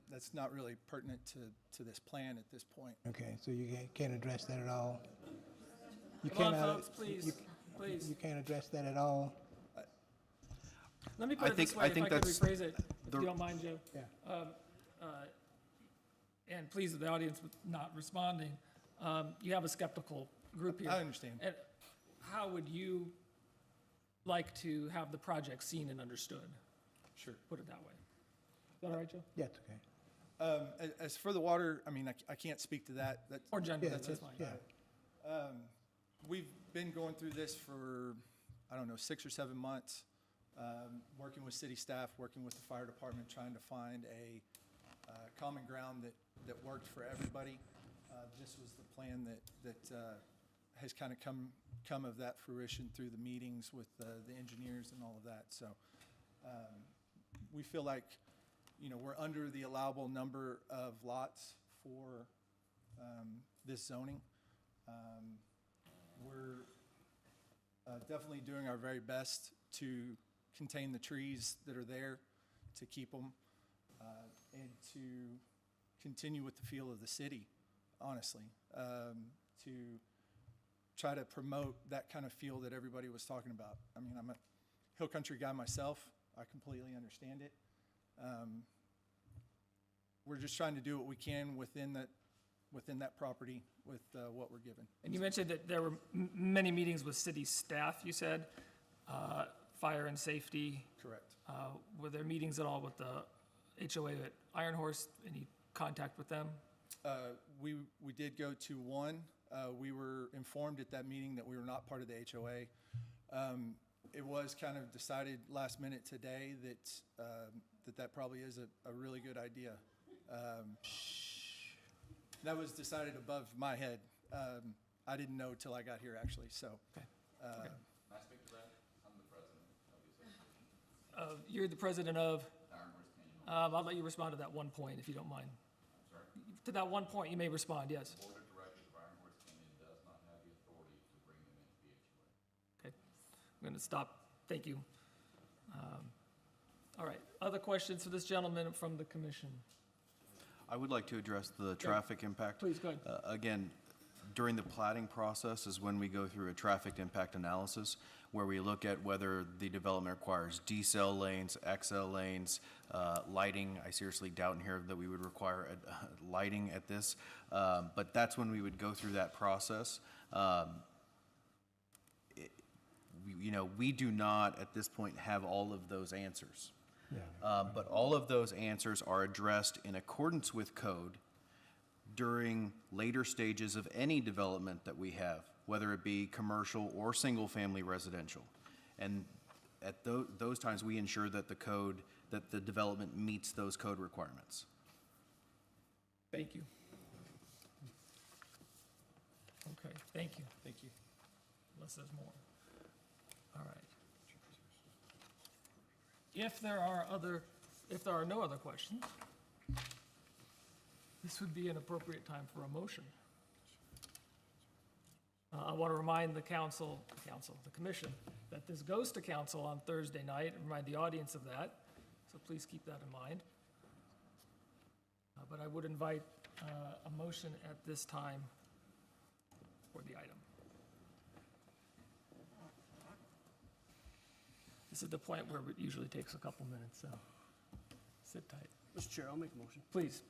That's not really pertinent to this plan at this point. Okay, so you can't address that at all? You Come on, cannot- folks, please, please. You can't address that at all? Let me put it this way, if I could rephrase it, if you don't mind, Joe. Yeah. And please, the audience with not responding, you have a skeptical group here. I understand. And how would you like to have the project seen and understood? Sure. Put it that way. Is that all right, Joe? Yeah, it's okay. As for the water, I can't speak to that. Or general, That's that's it. fine. Yeah. We've been going through this for, 6 or 7 months, working with city staff, working with the fire department, trying to find a common ground that worked for everybody. This was the plan that has kind of come of that fruition through the meetings with the engineers and all of that. So we feel like, you know, we're under the allowable number of lots for this zoning. We're definitely doing our very best to contain the trees that are there, to keep them, and to continue with the feel of the city, honestly, to try to promote that kind of feel that everybody was talking about. I mean, I'm a hill country guy myself. I completely understand it. We're just trying to do what we can within that property with what we're given. And you mentioned that there were many meetings with city staff, you said, fire and safety. Correct. Were there meetings at all with the HOA at Iron Horse? Any contact with them? We did go to one. We were informed at that meeting that we were not part of the HOA. It was kind of decided last minute today that probably is a really good idea. That was decided above my head. I didn't know till I got here, actually, so. Okay. Can I speak to that? I'm the president of the association. You're the president of? Iron Horse Canyon. I'll let you respond to that one point, if you don't mind. Sorry? To that one point, you may respond, yes. The Board of Directors of Iron Horse Canyon does not have the authority to bring them into the HOA. Okay, I'm going to stop. Thank you. All right, other questions for this gentleman from the commission? I would like to address the traffic impact. Please, go ahead. Again, during the plating process is when we go through a traffic impact analysis, where we look at whether the development requires decel lanes, XL lanes, lighting. I seriously doubt in here that we would require lighting at this, but that's when we would go through that process. We do not, at this point, have all of those answers. But all of those answers are addressed in accordance with code during later stages of any development that we have, whether it be commercial or single-family residential. And at those times, we ensure that the development meets those code requirements. Thank you. Okay, thank you. Thank you. Unless there's more. All right. If there are no other questions, this would be an appropriate time for a motion. I want to remind the commission, that this goes to council on Thursday night, and remind the audience of that, so please keep that in mind. But I would invite a motion at this time for the item. This is the point where it usually takes a couple minutes, so sit tight. Mr. Chair, I'll make a motion. Please.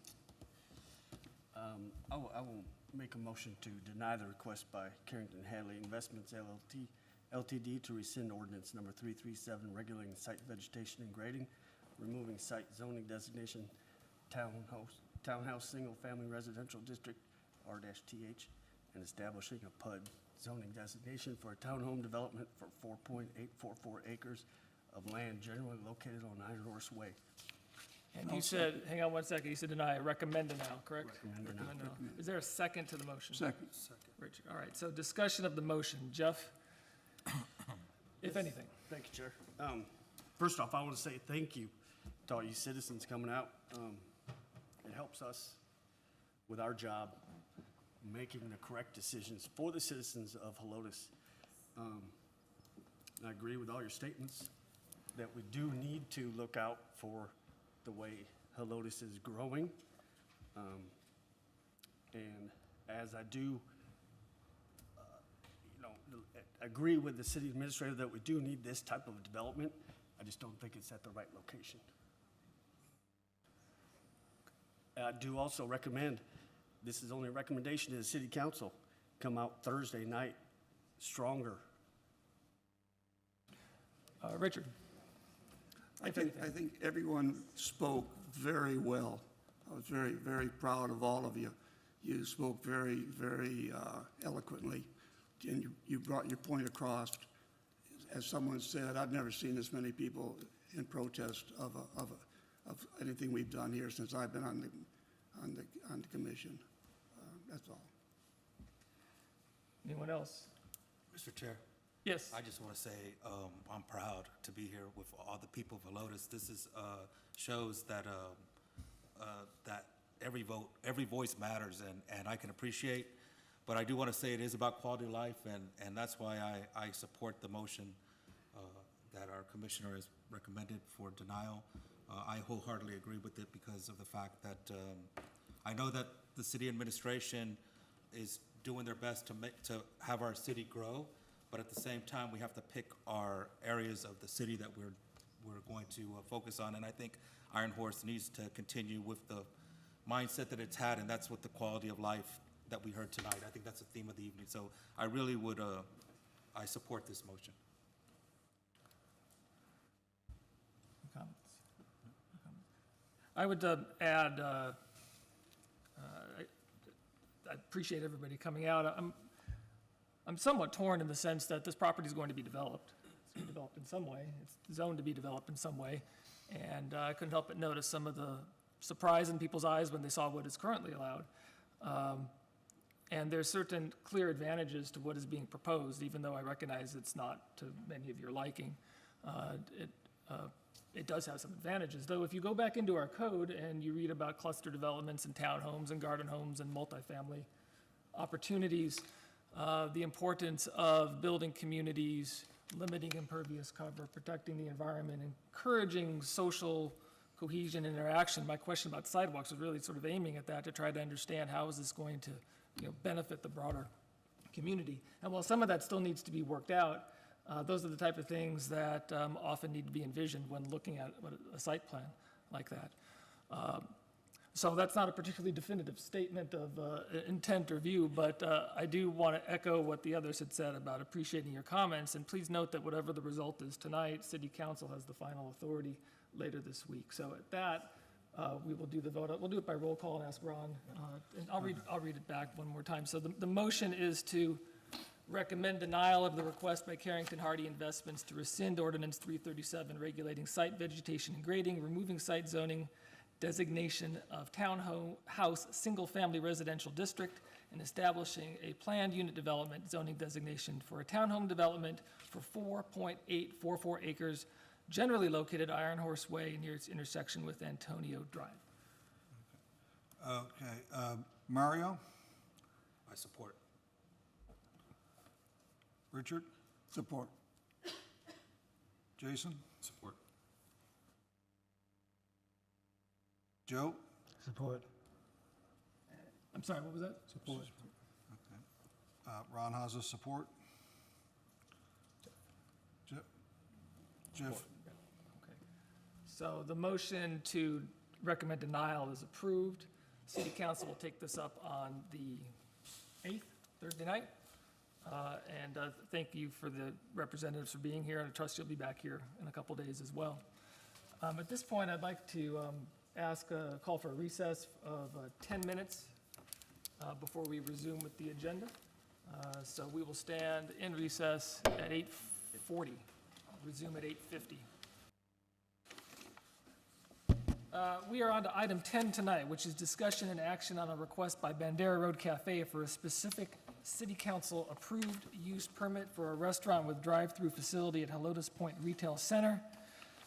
I will make a motion to deny the request by Carrington Hadley Investments LTD to rescind ordinance number 337, regulating site vegetation and grading, removing site zoning designation, townhouse single-family residential district, R-TH, and establishing a PUD zoning designation for a townhome development for 4.844 acres of land generally located on Iron Horse Way. And you said, hang on one second, you said deny, recommend denial, correct? Recommend denial. Is there a second to the motion? Second. Richard, all right, so discussion of the motion. Jeff, if anything. Thank you, Chair. First off, I want to say thank you to all you citizens coming out. It helps us with our job, making the correct decisions for the citizens of Helotes. I agree with all your statements that we do need to look out for the way Helotes is growing. And as I do, agree with the city administrator that we do need this type of development, I just don't think it's at the right location. I do also recommend, this is only a recommendation to the city council, come out Thursday night stronger. Richard. I think everyone spoke very well. I was very, very proud of all of you. You spoke very, very eloquently, and you brought your point across. As someone said, I've never seen this many people in protest of anything we've done here since I've been on on the commission. That's all. Anyone else? Mr. Chair? Yes. I just want to say I'm proud to be here with all the people of Helotes. This is shows that that every vote, every voice matters, and I can appreciate. But I do want to say it is about quality of life, and that's why I support the motion that our commissioner has recommended for denial. I wholeheartedly agree with it because of the fact that I know that the city administration is doing their best to have our city grow, but at the same time, we have to pick our areas of the city that we're going to focus on. And I think Iron Horse needs to continue with the mindset that it's had, and that's what the quality of life that we heard tonight. I think that's the theme of the evening. So I really would, I support this motion. Comments? I would add, I appreciate everybody coming out. I'm somewhat torn in the sense that this property is going to be developed. It's going to be developed in some way. It's zoned to be developed in some way. And I couldn't help but notice some of the surprise in people's eyes when they saw what is currently allowed. And there's certain clear advantages to what is being proposed, even though I recognize it's not to many of your liking. It does have some advantages, though. If you go back into our code and you read about cluster developments and townhomes and garden homes and multifamily opportunities, the importance of building communities, limiting impervious cover, protecting the environment, encouraging social cohesion and interaction. My question about sidewalks was really sort of aiming at that to try to understand how is this going to benefit the broader community. And while some of that still needs to be worked out, those are the type of things that often need to be envisioned when looking at a site plan like that. So that's not a particularly definitive statement of intent or view, but I do want to echo what the others had said about appreciating your comments. And please note that whatever the result is tonight, City Council has the final authority later this week. So at that, we will do the vote. We'll do it by roll call and ask Ron. And I'll read it back one more time. So the motion is to recommend denial of the request by Carrington Hardy Investments to rescind Ordinance 337 regulating site vegetation and grading, removing site zoning designation of townhouse single-family residential district, and establishing a planned unit development zoning designation for a townhome development for 4.844 acres, generally located Iron Horse Way near its intersection with Antonio Drive. Okay, Mario? I support. Richard? Support. Jason? Support. Joe? Support. I'm sorry, what was that? Support. Okay. Ron Haza, support? Jeff? Okay. So the motion to recommend denial is approved. City Council will take this up on the 8th, Thursday night. And thank you for the representatives for being here, and I trust you'll be back here in a couple days as well. At this point, I'd like to call for a recess of 10 minutes before we resume with the agenda. So we will stand in recess at 8:40. Resume at 8:50. We are on to item 10 tonight, which is discussion and action on a request by Bandera Road Cafe for a specific City Council approved use permit for a restaurant with drive-through facility at Helotes Point Retail Center,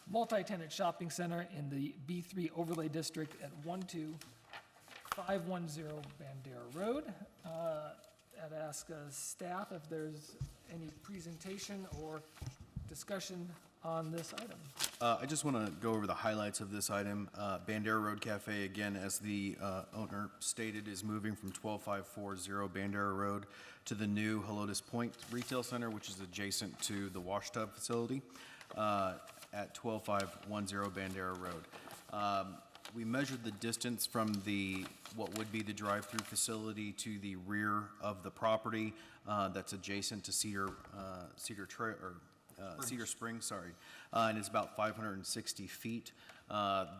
multi-tenant shopping center in the B3 Overlay District at 12510 Bandera Road. I'd ask staff if there's any presentation or discussion on this item. I just want to go over the highlights of this item. Bandera Road Cafe, again, as the owner stated, is moving from 12540 Bandera Road to the new Helotes Point Retail Center, which is adjacent to the wash tub facility at 12510 Bandera Road. We measured the distance from what would be the drive-through facility to the rear of the property that's adjacent to Cedar Springs, and it's about 560 feet.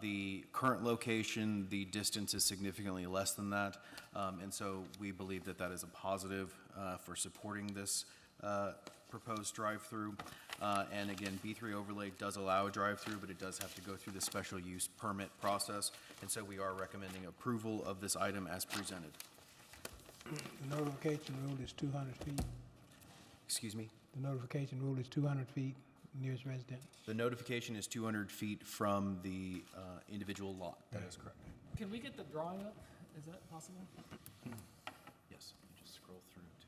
The current location, the distance is significantly less than that, and so we believe that that is a positive for supporting this proposed drive-through. And again, B3 overlay does allow a drive-through, but it does have to go through the special use permit process. And so we are recommending approval of this item as presented. The notification rule is 200 feet. Excuse me? The notification rule is 200 feet nearest resident. The notification is 200 feet from the individual lot. That is correct. Can we get the drawing up? Is that possible? Yes, let me just scroll through to.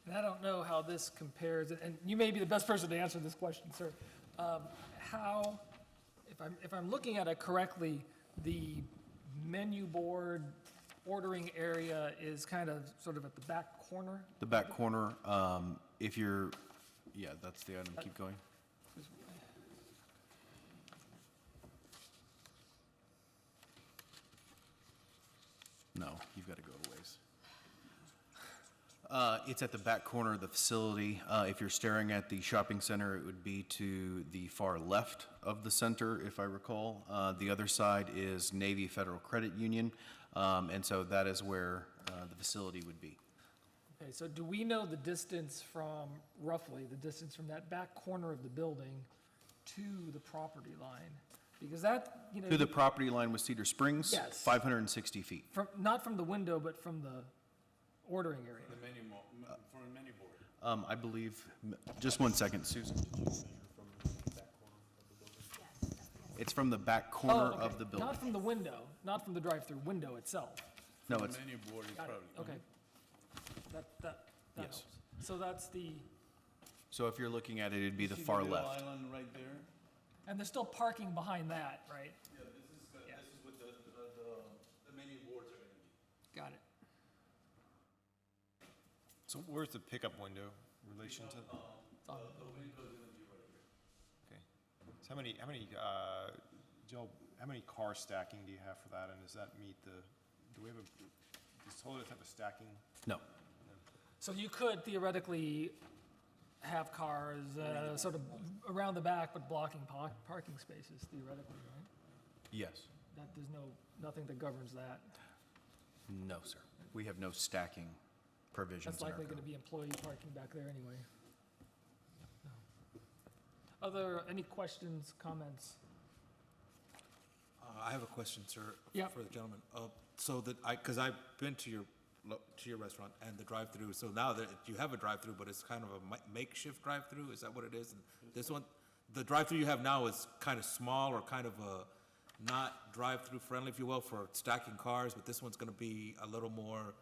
And I don't know how this compares, and you may be the best person to answer this question, sir. How, if I'm looking at it correctly, the menu board ordering area is kind of sort of at the back corner? The back corner, if you're, yeah, that's the item. Keep going. No, you've got to go a ways. It's at the back corner of the facility. If you're staring at the shopping center, it would be to the far left of the center, if I recall. The other side is Navy Federal Credit Union, and so that is where the facility would be. Okay, so do we know the distance from, roughly, the distance from that back corner of the building to the property line? Because that, you know. To the property line with Cedar Springs? Yes. 560 feet. From, not from the window, but from the ordering area. The menu, for a menu board. I believe, just one second, Susan. Did you measure from the back corner of the building? It's from the back corner Oh, okay. of the building. Not from the window, not from the drive-through window itself. No, The it's, menu board is Got it, probably. okay. That Yes. helps. So that's the, so if you're looking at it, it'd be the See far little left. island right there? and there's still parking behind that, right? Yeah, this is what the menu boards are gonna be. Got it. So where's the pickup window in relation to? The window's gonna be right here. Okay. So how many, Joe, how many car stacking do you have for that? And does that meet the, do we have a, does Toledo have a stacking? No. So you could theoretically have cars sort of around the back, but blocking parking spaces theoretically, right? Yes. That, there's nothing that governs that. No, sir. We have no stacking provisions That's in our likely code. going to be employee parking back there anyway. No. Any questions, comments? I have a question, sir, Yep. for the gentleman. So that because I've been to your restaurant and the drive-through, so now that you have a drive-through, but it's kind of a makeshift drive-through, is that what it is? And this one, the drive-through you have now is kind of small or kind of a not drive-through friendly, if you will, for stacking cars, but this one's gonna be a little more,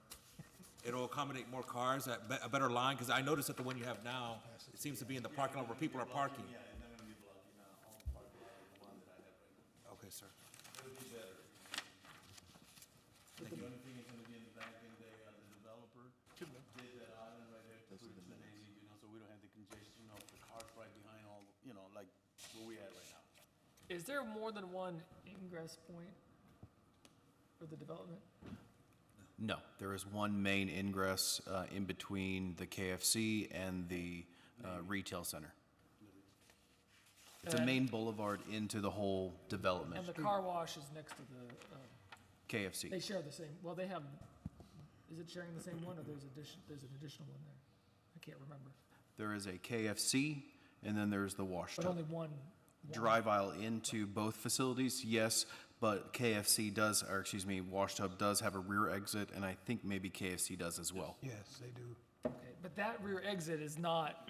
it'll accommodate more cars, a better line, because I noticed that the one you have now, it seems to be in the parking lot where people are parking. Yeah, it's not gonna be blocking all the parking lot of the one that I have right now. Okay, sir. It'll be better. The only thing is gonna be in the back end, the developer did that island right there to put it to the Navy, so we don't have the congestion of the cars right behind all, like where we at right now. Is there more than one ingress point for the development? No, there is one main ingress in between the KFC and the retail center. It's a And- main boulevard into the whole development. And the car wash is next to the, they KFC. share the same, well, they have, is it sharing the same one, or there's an additional one there? I can't remember. There is a KFC, and then there's the wash But tub. only one. Drive aisle into both facilities, yes, but KFC does, or excuse me, Wash Tub does have a rear exit, and I think maybe KFC does as well. Yes, they do. Okay, but that rear exit is not,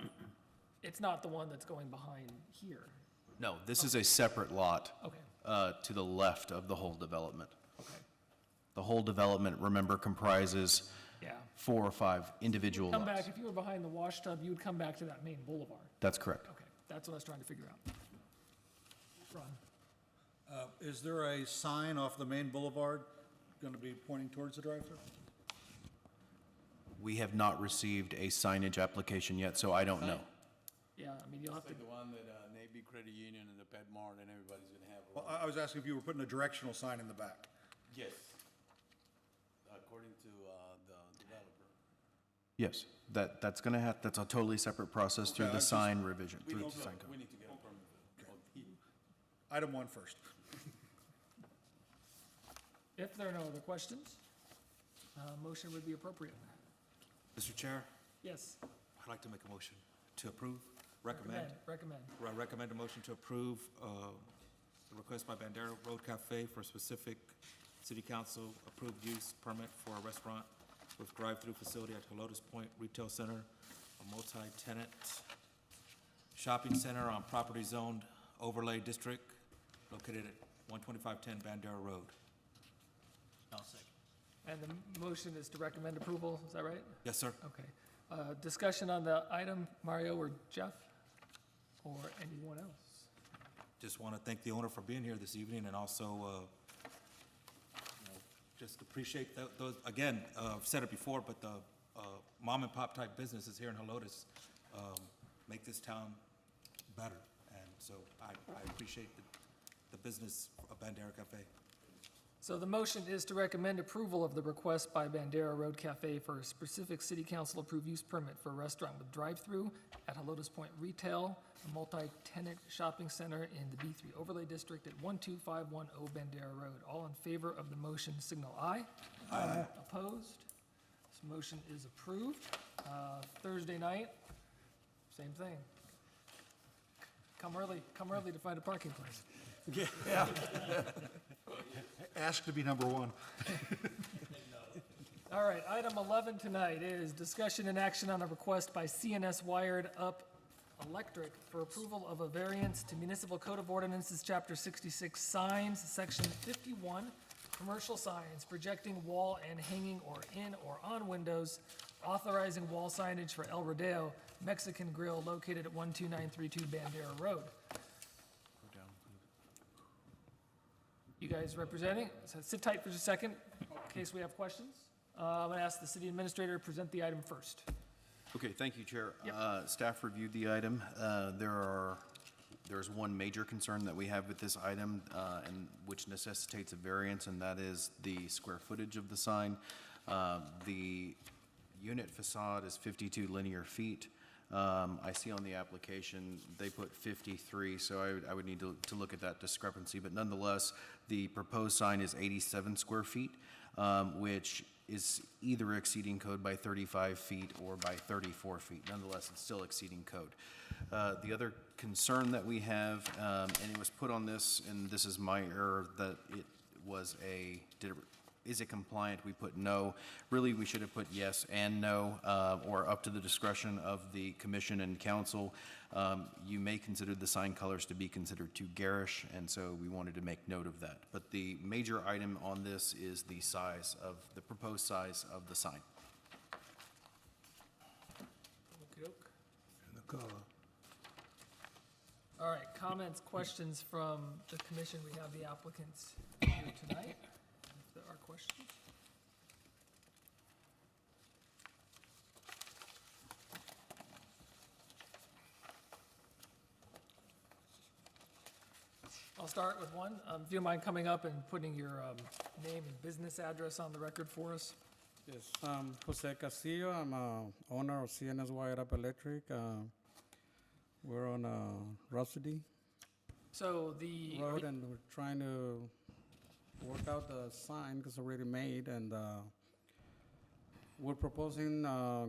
it's not the one that's going behind here. No, this is a separate lot Okay, to the left of the whole development. okay, The whole development, remember, comprises yeah. 4 or 5 individual Come lots. back, if you were behind the wash tub, you would come back to that main boulevard. That's correct. Okay, that's what I was trying to figure out. Ron? Is there a sign off the main boulevard going to be pointing towards the drive-through? We have not received a signage application yet, so I don't know. Yeah, I mean, you'll have It's to, like the one that Navy Credit Union and the Pet Mart and everybody's gonna have. Well, I was asking if you were putting a directional sign in the back. Yes. According to the developer. Yes, that's gonna have, that's a totally separate process through Okay, the I just- sign revision, We through need the sign to code. get a permit. Item 1 first. if there are no other questions, motion would be appropriate. Mr. Chair, Yes. I'd like to make a motion to approve, recommend. Recommend. I recommend a motion to approve the request by Bandera Road Cafe for a specific city council approved use permit for a restaurant with drive-through facility at Helotes Point Retail Center, a multi-tenant shopping center on property zoned overlay district located at 12510 Bandera Road. I'll second. And the motion is to recommend approval, is that right? Yes, sir. Okay. Discussion on the item, Mario or Jeff, or anyone else? Just want to thank the owner for being here this evening and also, just appreciate those, again, I've said it before, but the mom and pop type businesses here in Helotes make this town better. And so I appreciate the business of Bandera Cafe. So the motion is to recommend approval of the request by Bandera Road Cafe for a specific city council approved use permit for a restaurant with drive-through at Helotes Point Retail, a multi-tenant shopping center in the B3 overlay district at 12510 Bandera Road. All in favor of the motion signal aye. Aye. Opposed? This motion is approved. Thursday night, same thing. Come early to find a parking place. Yeah. Ask to be number one. All right, item 11 tonight is discussion and action on a request by CNS Wired Up Electric for approval of a variance to Municipal Code of Ordinances, Chapter 66, Signs, Section 51, Commercial Signs, projecting wall and hanging or in or on windows, authorizing wall signage for El Rodeo Mexican Grill located at 12932 Bandera Road. You guys representing? So sit tight for just a second in case we have questions. I'm going to ask the city administrator to present the item first. Okay, thank you, Chair. Staff reviewed the item. There's one major concern that we have with this item, and which necessitates a variance, and that is the square footage of the sign. The unit facade is 52 linear feet. I see on the application, they put 53, so I would need to look at that discrepancy. But nonetheless, the proposed sign is 87 square feet, which is either exceeding code by 35 feet or by 34 feet. Nonetheless, it's still exceeding code. The other concern that we have, and it was put on this, and this is my error, that it was is it compliant? We put no. Really, we should have put yes and no, or up to the discretion of the commission and council. You may consider the sign colors to be considered too garish, and so we wanted to make note of that. But the major item on this is the size of, the proposed size of the sign. Okey-doke. And the color. All right, comments, questions from the commission? We have the applicants here tonight. If there are questions. I'll start with one. If you don't mind coming up and putting your name and business address on the record for us. Yes, Jose Castillo. I'm owner of CNS Wired Up Electric. We're on Rhapsody So the Road, and we're trying to work out the sign because it's already made, and we're proposing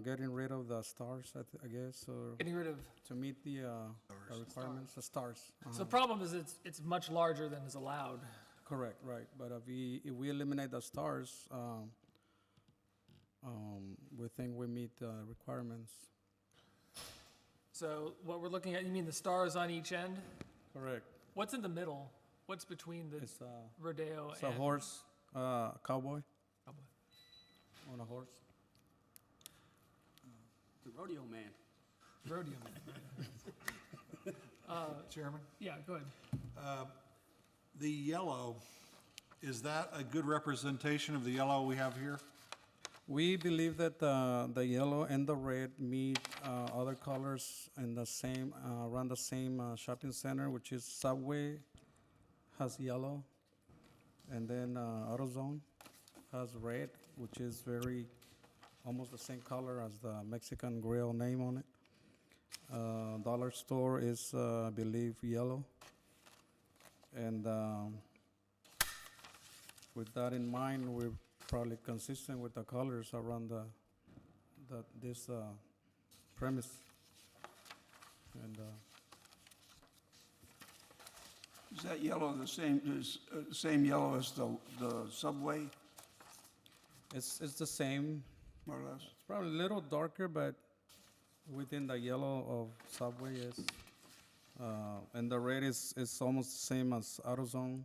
getting rid of the stars, I guess, or getting rid of. to meet the requirements, the stars. So the problem is it's much larger than is allowed. Correct, right. But if we eliminate the stars, we think we meet the requirements. So what we're looking at, you mean the stars on each end? Correct. What's in the middle? What's between the It's rodeo it's and? a horse, cowboy Cowboy. on a horse. The rodeo man. Rodeo man. Chairman? Yeah, go ahead. The yellow, is that a good representation of the yellow we have here? We believe that the yellow and the red meet other colors in the same, around the same shopping center, which is Subway has yellow, and then AutoZone has red, which is very, almost the same color as the Mexican Grill name on it. Dollar Store is, I believe, yellow. And with that in mind, we're probably consistent with the colors around this premise. And, Is that yellow the same yellow as the subway, it's the same. more or less? It's probably a little darker, but within the yellow of Subway, yes. And the red is almost the same as AutoZone.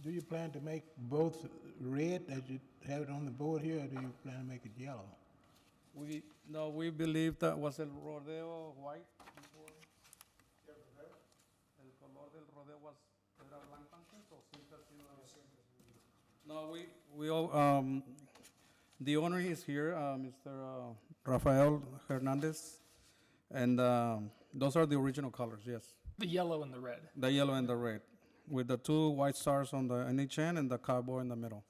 Do you plan to make both red as you have it on the board here, or do you plan to make it yellow? We believe that was el rodeo white before. El color del rodeo was, era blanco antes, o siempre ha sido? No, we all, the owner is here, Mr. Rafael Hernandez, and those are the original colors, yes. The yellow and the red. The yellow and the red, with the two white stars on each end and the cowboy in the middle.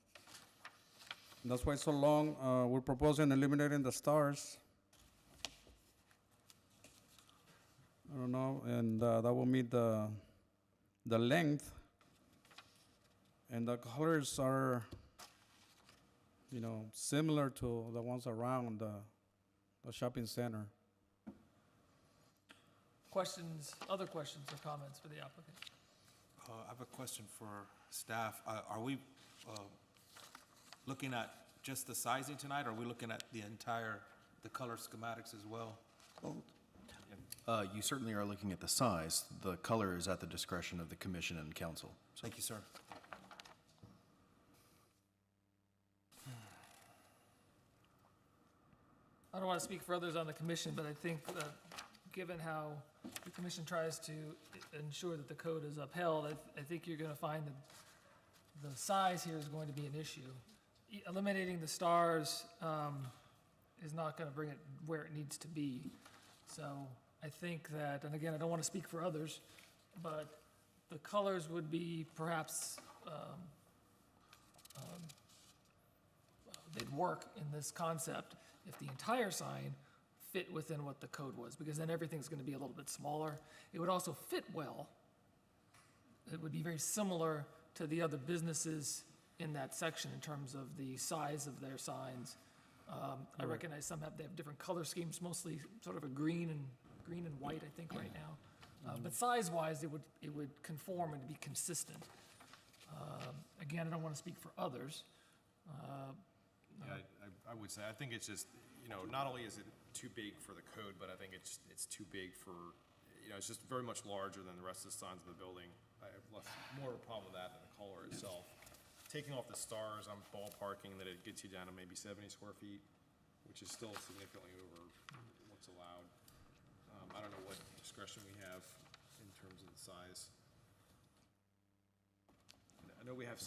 That's why it's so long. We're proposing eliminating the stars. I don't know, and that will meet the length. And the colors are, similar to the ones around the shopping center. Other questions or comments for the applicant? I have a question for staff. Are we looking at just the sizing tonight, or are we looking at the color schematics as well? You certainly are looking at the size. The color is at the discretion of the commission and council. Thank you, sir. I don't want to speak for others on the commission, but I think that given how the commission tries to ensure that the code is upheld, I think you're going to find that the size here is going to be an issue. Eliminating the stars is not going to bring it where it needs to be. So I think that, and again, I don't want to speak for others, but the colors would be perhaps, they'd work in this concept if the entire sign fit within what the code was, because then everything's going to be a little bit smaller. It would also fit well. It would be very similar to the other businesses in that section in terms of the size of their signs. I recognize they have different color schemes, mostly sort of a green and white, I think, right now. But size-wise, it would conform and be consistent. Again, I don't want to speak for others. Yeah, I would say, I think it's just, not only is it too big for the code, but I think it's too big for, it's just very much larger than the rest of the signs in the building. I have more of a problem with that than the color itself. Taking off the stars, I'm ballparking that it gets you down to maybe 70 square feet, which is still significantly over what's allowed. I don't know what discretion we have in terms of the size. I know we have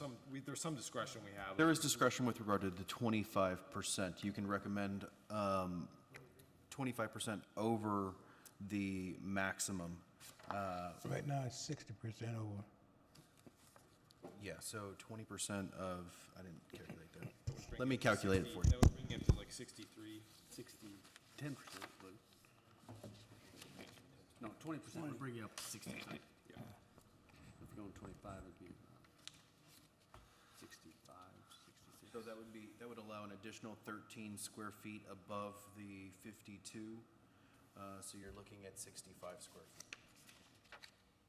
there's some discretion we have. There is discretion with regard to the 25%. You can recommend 25% over the maximum. Right now, it's 60% over. Yeah, so 20% of, I didn't calculate that. Let me calculate it for you. That would bring it to like 63. 10%, but, no, 20% would bring you up to 60%. Yeah. If you're going 25, it'd be 65, 66. So that would allow an additional 13 square feet above the 52. So you're looking at 65 square feet.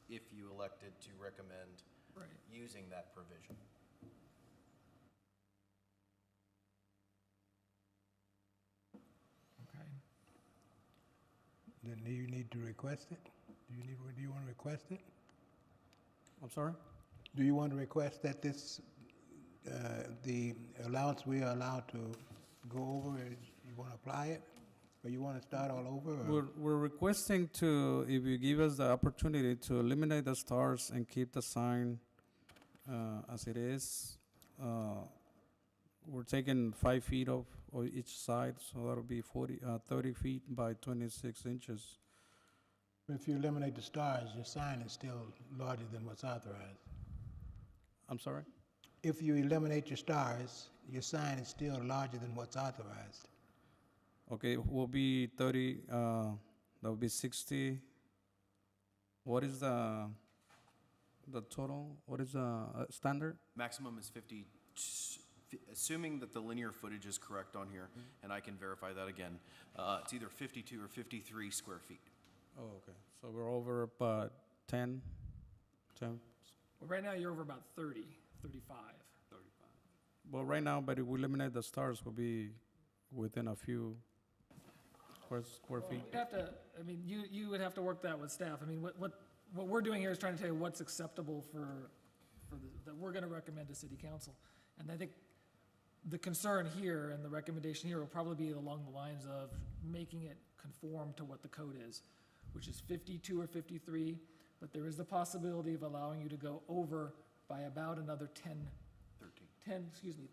If you elected to recommend using that provision. Okay. Then do you need to request it? Do you want to request it? I'm sorry? Do you want to request that this, the allowance we are allowed to go over, you want to apply it? Or you want to start all over? Or? We're requesting to, if you give us the opportunity to eliminate the stars and keep the sign as it is. We're taking 5 feet off each side, so that'll be 30 feet by 26 inches. If you eliminate the stars, your sign is still larger than what's authorized. I'm sorry? If you eliminate your stars, your sign is still larger than what's authorized. Okay, will be 30, that will be 60. What is the total? What is the standard? Maximum is assuming that the linear footage is correct on here, and I can verify that again, it's either 52 or 53 square feet. Oh, okay. So we're over about 10? Well, right now, you're over about 30, 35. Well, right now, but if we eliminate the stars, we'll be within a few square feet. You'd have to, I mean, you would have to work that with staff. I mean, what we're doing here is trying to tell you what's acceptable that we're gonna recommend to city council. And I think the concern here and the recommendation here will probably be along the lines of making it conform to what the code is, which is 52 or 53, but there is the possibility of allowing you to go over by about another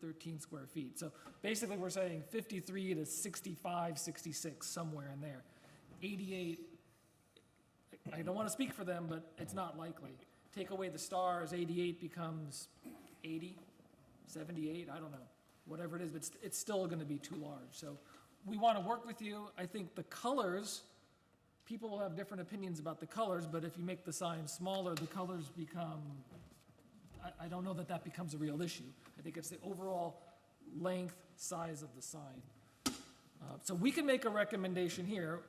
13 square feet. So basically, we're saying 53 to 65, 66, somewhere in there. 88, I don't want to speak for them, but it's not likely. Take away the stars, 88 becomes 80, 78, I don't know, whatever it is, but it's still going to be too large. So we want to work with you. I think the colors, people will have different opinions about the colors, but if you make the sign smaller, the colors become, I don't know that that becomes a real issue. I think it's the overall length, size of the sign. So we can make a recommendation here.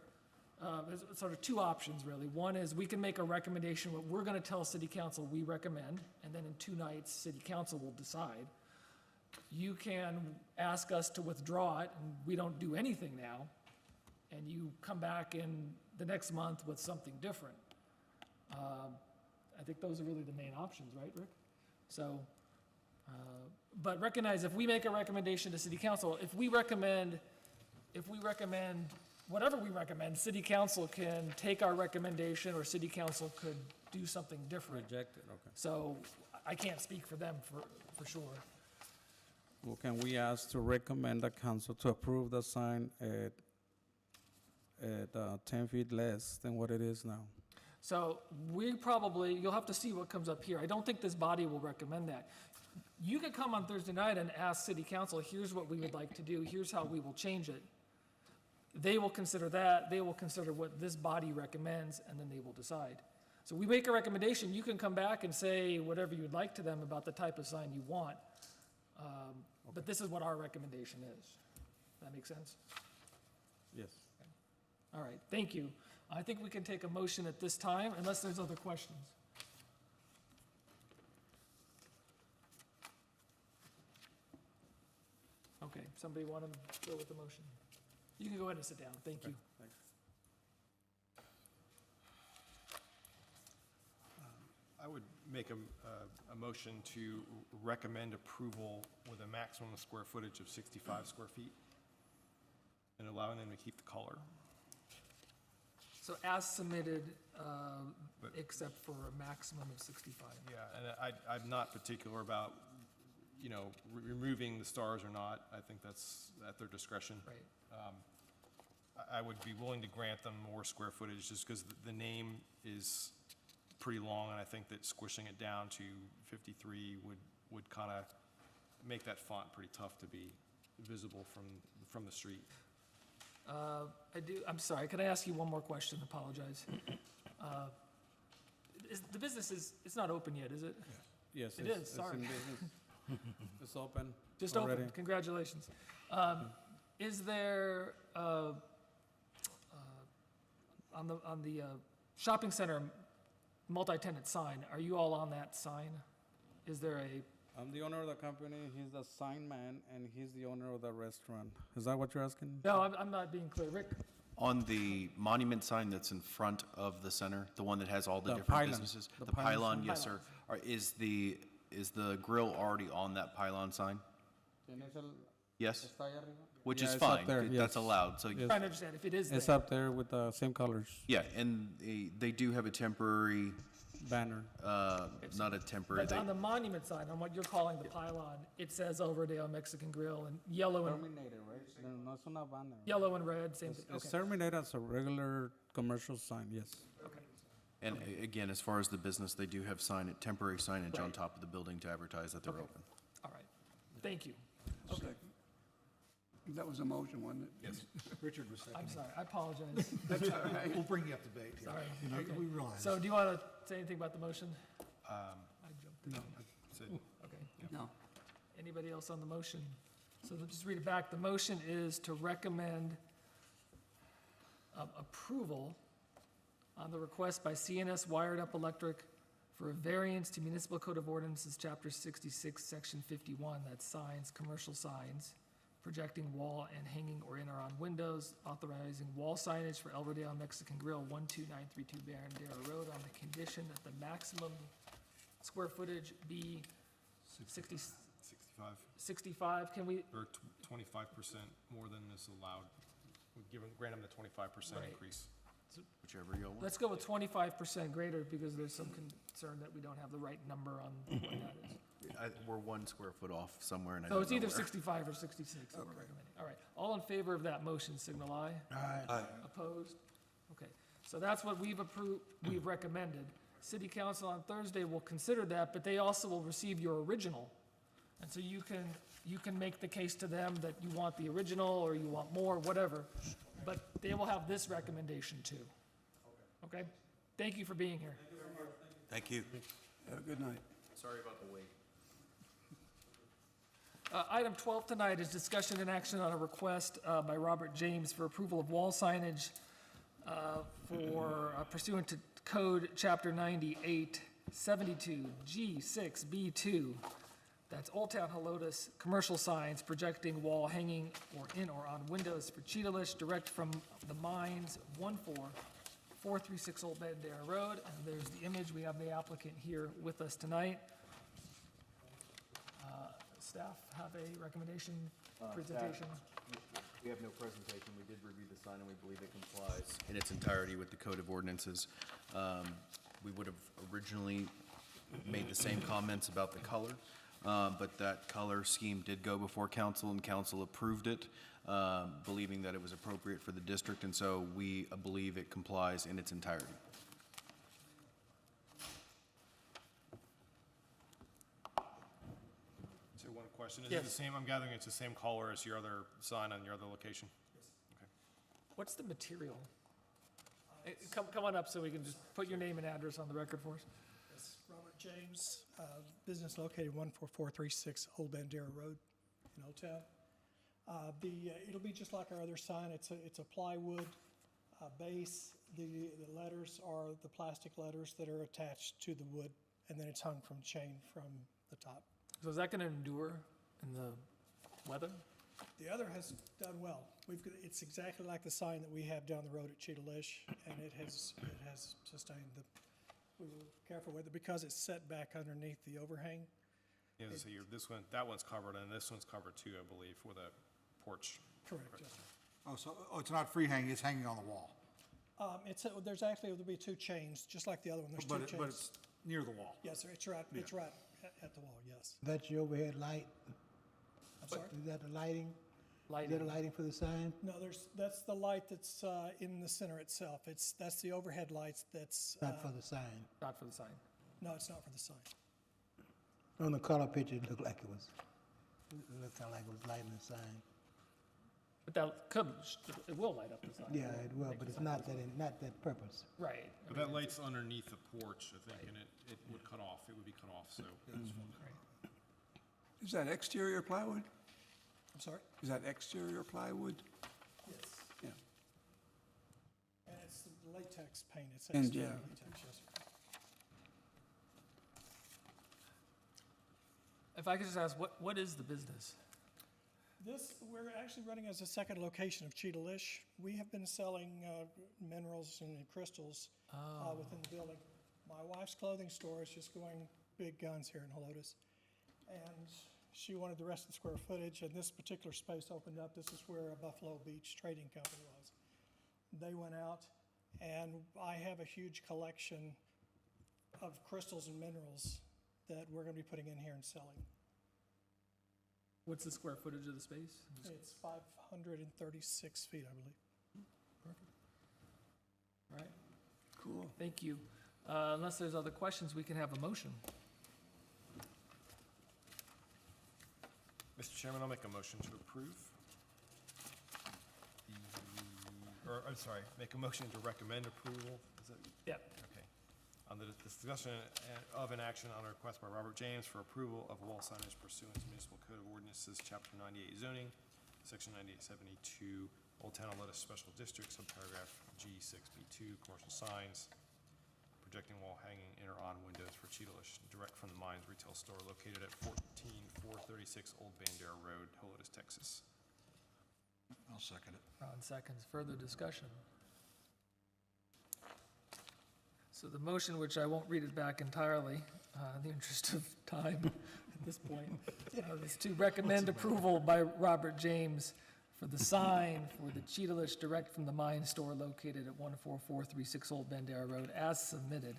There's sort of two options, really. One is we can make a recommendation, what we're going to tell city council we recommend, and then in 2 nights, city council will decide. You can ask us to withdraw it, and we don't do anything now, and you come back in the next month with something different. I think those are really the main options, right, Rick? So, but recognize if we make a recommendation to city council, if we recommend whatever we recommend, city council can take our recommendation, or city council could do something different. Reject it, okay. So I can't speak for them for sure. Well, can we ask to recommend the council to approve the sign at 10 feet less than what it is now? So you'll have to see what comes up here. I don't think this body will recommend that. You can come on Thursday night and ask city council, here's what we would like to do, here's how we will change it. They will consider that, they will consider what this body recommends, and then they will decide. So we make a recommendation, you can come back and say whatever you'd like to them about the type of sign you want. But this is what our recommendation is. That make sense? Yes. All right, thank you. I think we can take a motion at this time, unless there's other questions. Okay, somebody want to go with the motion? You can go ahead and sit down, thank you. I would make a motion to recommend approval with a maximum square footage of 65 square feet and allowing them to keep the color. So as submitted, except for a maximum of 65. Yeah, and I'm not particular about, removing the stars or not. I think that's at their discretion. Right. I would be willing to grant them more square footage just because the name is pretty long, and I think that squishing it down to 53 would kind of make that font pretty tough to be visible from the street. I'm sorry, could I ask you one more question? Apologize. The business it's not open yet, is it? Yes. It is, sorry. It's in business. It's open. Just already. open, congratulations. Is there, on the shopping center multi-tenant sign, are you all on that sign? Is there I'm the owner of the company, he's the sign man, and he's the owner of the restaurant. Is that what you're asking? No, I'm not being clear. Rick? On the monument sign that's in front of the center, the one that has all the The different pylon. businesses? The The pylon pylon, sign. yes, sir. Is the grill already on that pylon sign? Yes? Which Yeah, is it's up fine, there, that's yes. allowed, so. Yes. Trying to understand if it is It's there. up there with the same colors. Yeah, and they do have a temporary, Banner. not a temporary, But on the monument sign, on what you're calling the pylon, it says Overdale Mexican Grill and yellow and Terminated, right? No, it's not banner. yellow and red, same thing. It's Okay. terminated as a regular commercial sign, yes. Okay. and again, as far as the business, they do have temporary signage on Right. top of the building to advertise that they're Okay. open. All right. Thank you. Okay. That was a motion, wasn't it? Yes. Richard was second. I'm sorry. I apologize. That's all right. We'll bring you up to date here. Sorry. You know, Okay. we realize. So do you want to say anything about the motion? Um, I jumped in. so- Okay. No. Anybody else on the motion? So let's just read it back. The motion is to recommend approval on the request by CNS Wired Up Electric for a variance to Municipal Code of Ordinances, Chapter 66, Section 51, that's signs, commercial signs, projecting wall and hanging or in or on windows, authorizing wall signage for El Rodeo Mexican Grill, 12932 Barrendera Road, on the condition that the maximum square footage be 60, 65. Can we, Or 25% more than is allowed. Grant them the 25% Right. increase. Whichever you want. let's go with 25% greater, because there's some concern that we don't have the right number on what that is. We're 1 square foot off somewhere, and I So don't it's know either where. 65 or 66 that we're recommending. All right, all in favor of that motion, signal aye. Aye. Opposed? Okay, so that's what we've approved, we've recommended. City Council on Thursday will consider that, but they also will receive your original. And so you can make the case to them that you want the original, or you want more, whatever. But they will have this recommendation too. Okay? Thank you for being here. Thank you. Have a good night. Sorry about the wait. Item 12 tonight is discussion and action on a request by Robert James for approval of wall signage for pursuant to Code Chapter 98, 72, G6B2. That's Old Town Helotes, commercial signs projecting wall hanging or in or on windows for Cheetah-Lish, direct from the mines, 14436 Old Bandera Road. And there's the image. We have the applicant here with us tonight. Staff have a recommendation, presentation? We have no presentation. We did review the sign, and we believe it complies in its entirety with the Code of Ordinances. We would have originally made the same comments about the color, but that color scheme did go before council, and council approved it, believing that it was appropriate for the district, and so we believe it complies in its entirety. So one question, is Yes. it the same, I'm gathering it's the same color as your other sign on your other location? What's the material? Come on up so we can just put your name and address on the record for us. Yes, Robert James, business located 14436 Old Bandera Road in Old Town. It'll be just like our other sign. It's a plywood base. The letters are the plastic letters that are attached to the wood, and then it's hung from chain from the top. So is that going to endure in the weather? The other has done well. It's exactly like the sign that we have down the road at Cheetah-Lish, and it has sustained we were careful with it because it's set back underneath the overhang. Yeah, so that one's covered, and this one's covered too, I believe, for the porch. Correct, yes, sir. Oh, so, it's not free hanging, it's hanging on the wall, There'll be 2 chains, just like the other one. There's 2 but chains. it's near the wall. Yes, sir, it's right at the wall, yes. That's your overhead light? I'm sorry? Is that the lighting? Is Lighting. that the lighting for the sign? No, that's the light that's in the center itself. That's the overhead lights that's. Not for the sign? Not for the sign. No, it's not for the sign. On the color picture, it looked like it looked kind of like it was lighting the sign. But it will light up the sign. Yeah, it will, but it's not that purpose. Right. But that light's underneath the porch, I think, and it would cut off, it would be cut off, so. Is that exterior plywood? I'm sorry? Is that exterior plywood? Yes. Yeah. And it's the latex paint. It's And, exterior yeah. latex, yes, sir. If I could just ask, what is the business? We're actually running as a second location of Cheetah-Lish. We have been selling minerals and crystals within the building. My wife's clothing store is just going big guns here in Helotes. And she wanted the rest of the square footage, and this particular space opened up. This is where a Buffalo Beach Trading Company was. They went out, and I have a huge collection of crystals and minerals that we're going to be putting in here and selling. What's the square footage of the space? It's 536 feet, I believe. Perfect. All right. Cool. Thank you. Unless there's other questions, we can have a motion. Mr. Chairman, I'll make a motion to approve. Or, I'm sorry, make a motion to recommend approval. Is that? Yeah. Okay. On the discussion of an action on a request by Robert James for approval of wall signage pursuant to Municipal Code of Ordinances, Chapter 98 zoning, Section 9872, Old Town Lettuce Special District, subparagraph G6B2, commercial signs, projecting wall hanging in or on windows for Cheetalish, direct from the Mines retail store located at 14436 Old Bandera Road, Helotes, Texas. I'll second it. Ron seconds. Further discussion? So the motion, which I won't read it back entirely, in the interest of time at this point, is to recommend approval by Robert James for the sign for the Cheetalish direct from the mine store located at 14436 Old Bandera Road as submitted.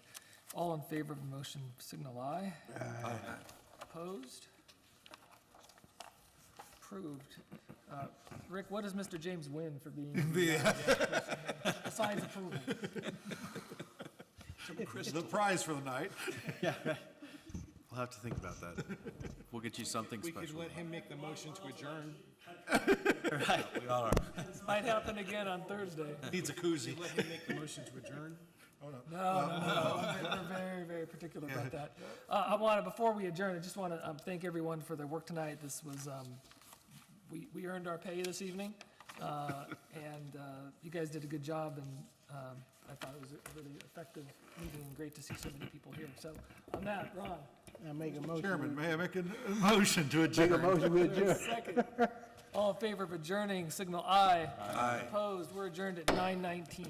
All in favor of the motion, signal aye. Aye. Opposed? Approved. Rick, what does Mr. James win for being? Besides approval. The prize for the night. We'll have to think about that. We'll get you something We special. could let him make the motion to adjourn. We all are. This might happen again on Thursday. Needs a koozie. Let him make the motion to adjourn. No. We're very, very particular about that. I want to, before we adjourn, I just want to thank everyone for their work tonight. This was, we earned our pay this evening, and you guys did a good job, and I thought it was a really effective meeting, and great to see so many people here. So on that, Ron. I make a motion. Chairman, may I make a motion to adjourn? Make a motion to adjourn. Second. All in favor of adjourning, signal aye. Aye. Opposed, we're adjourned at 9:19.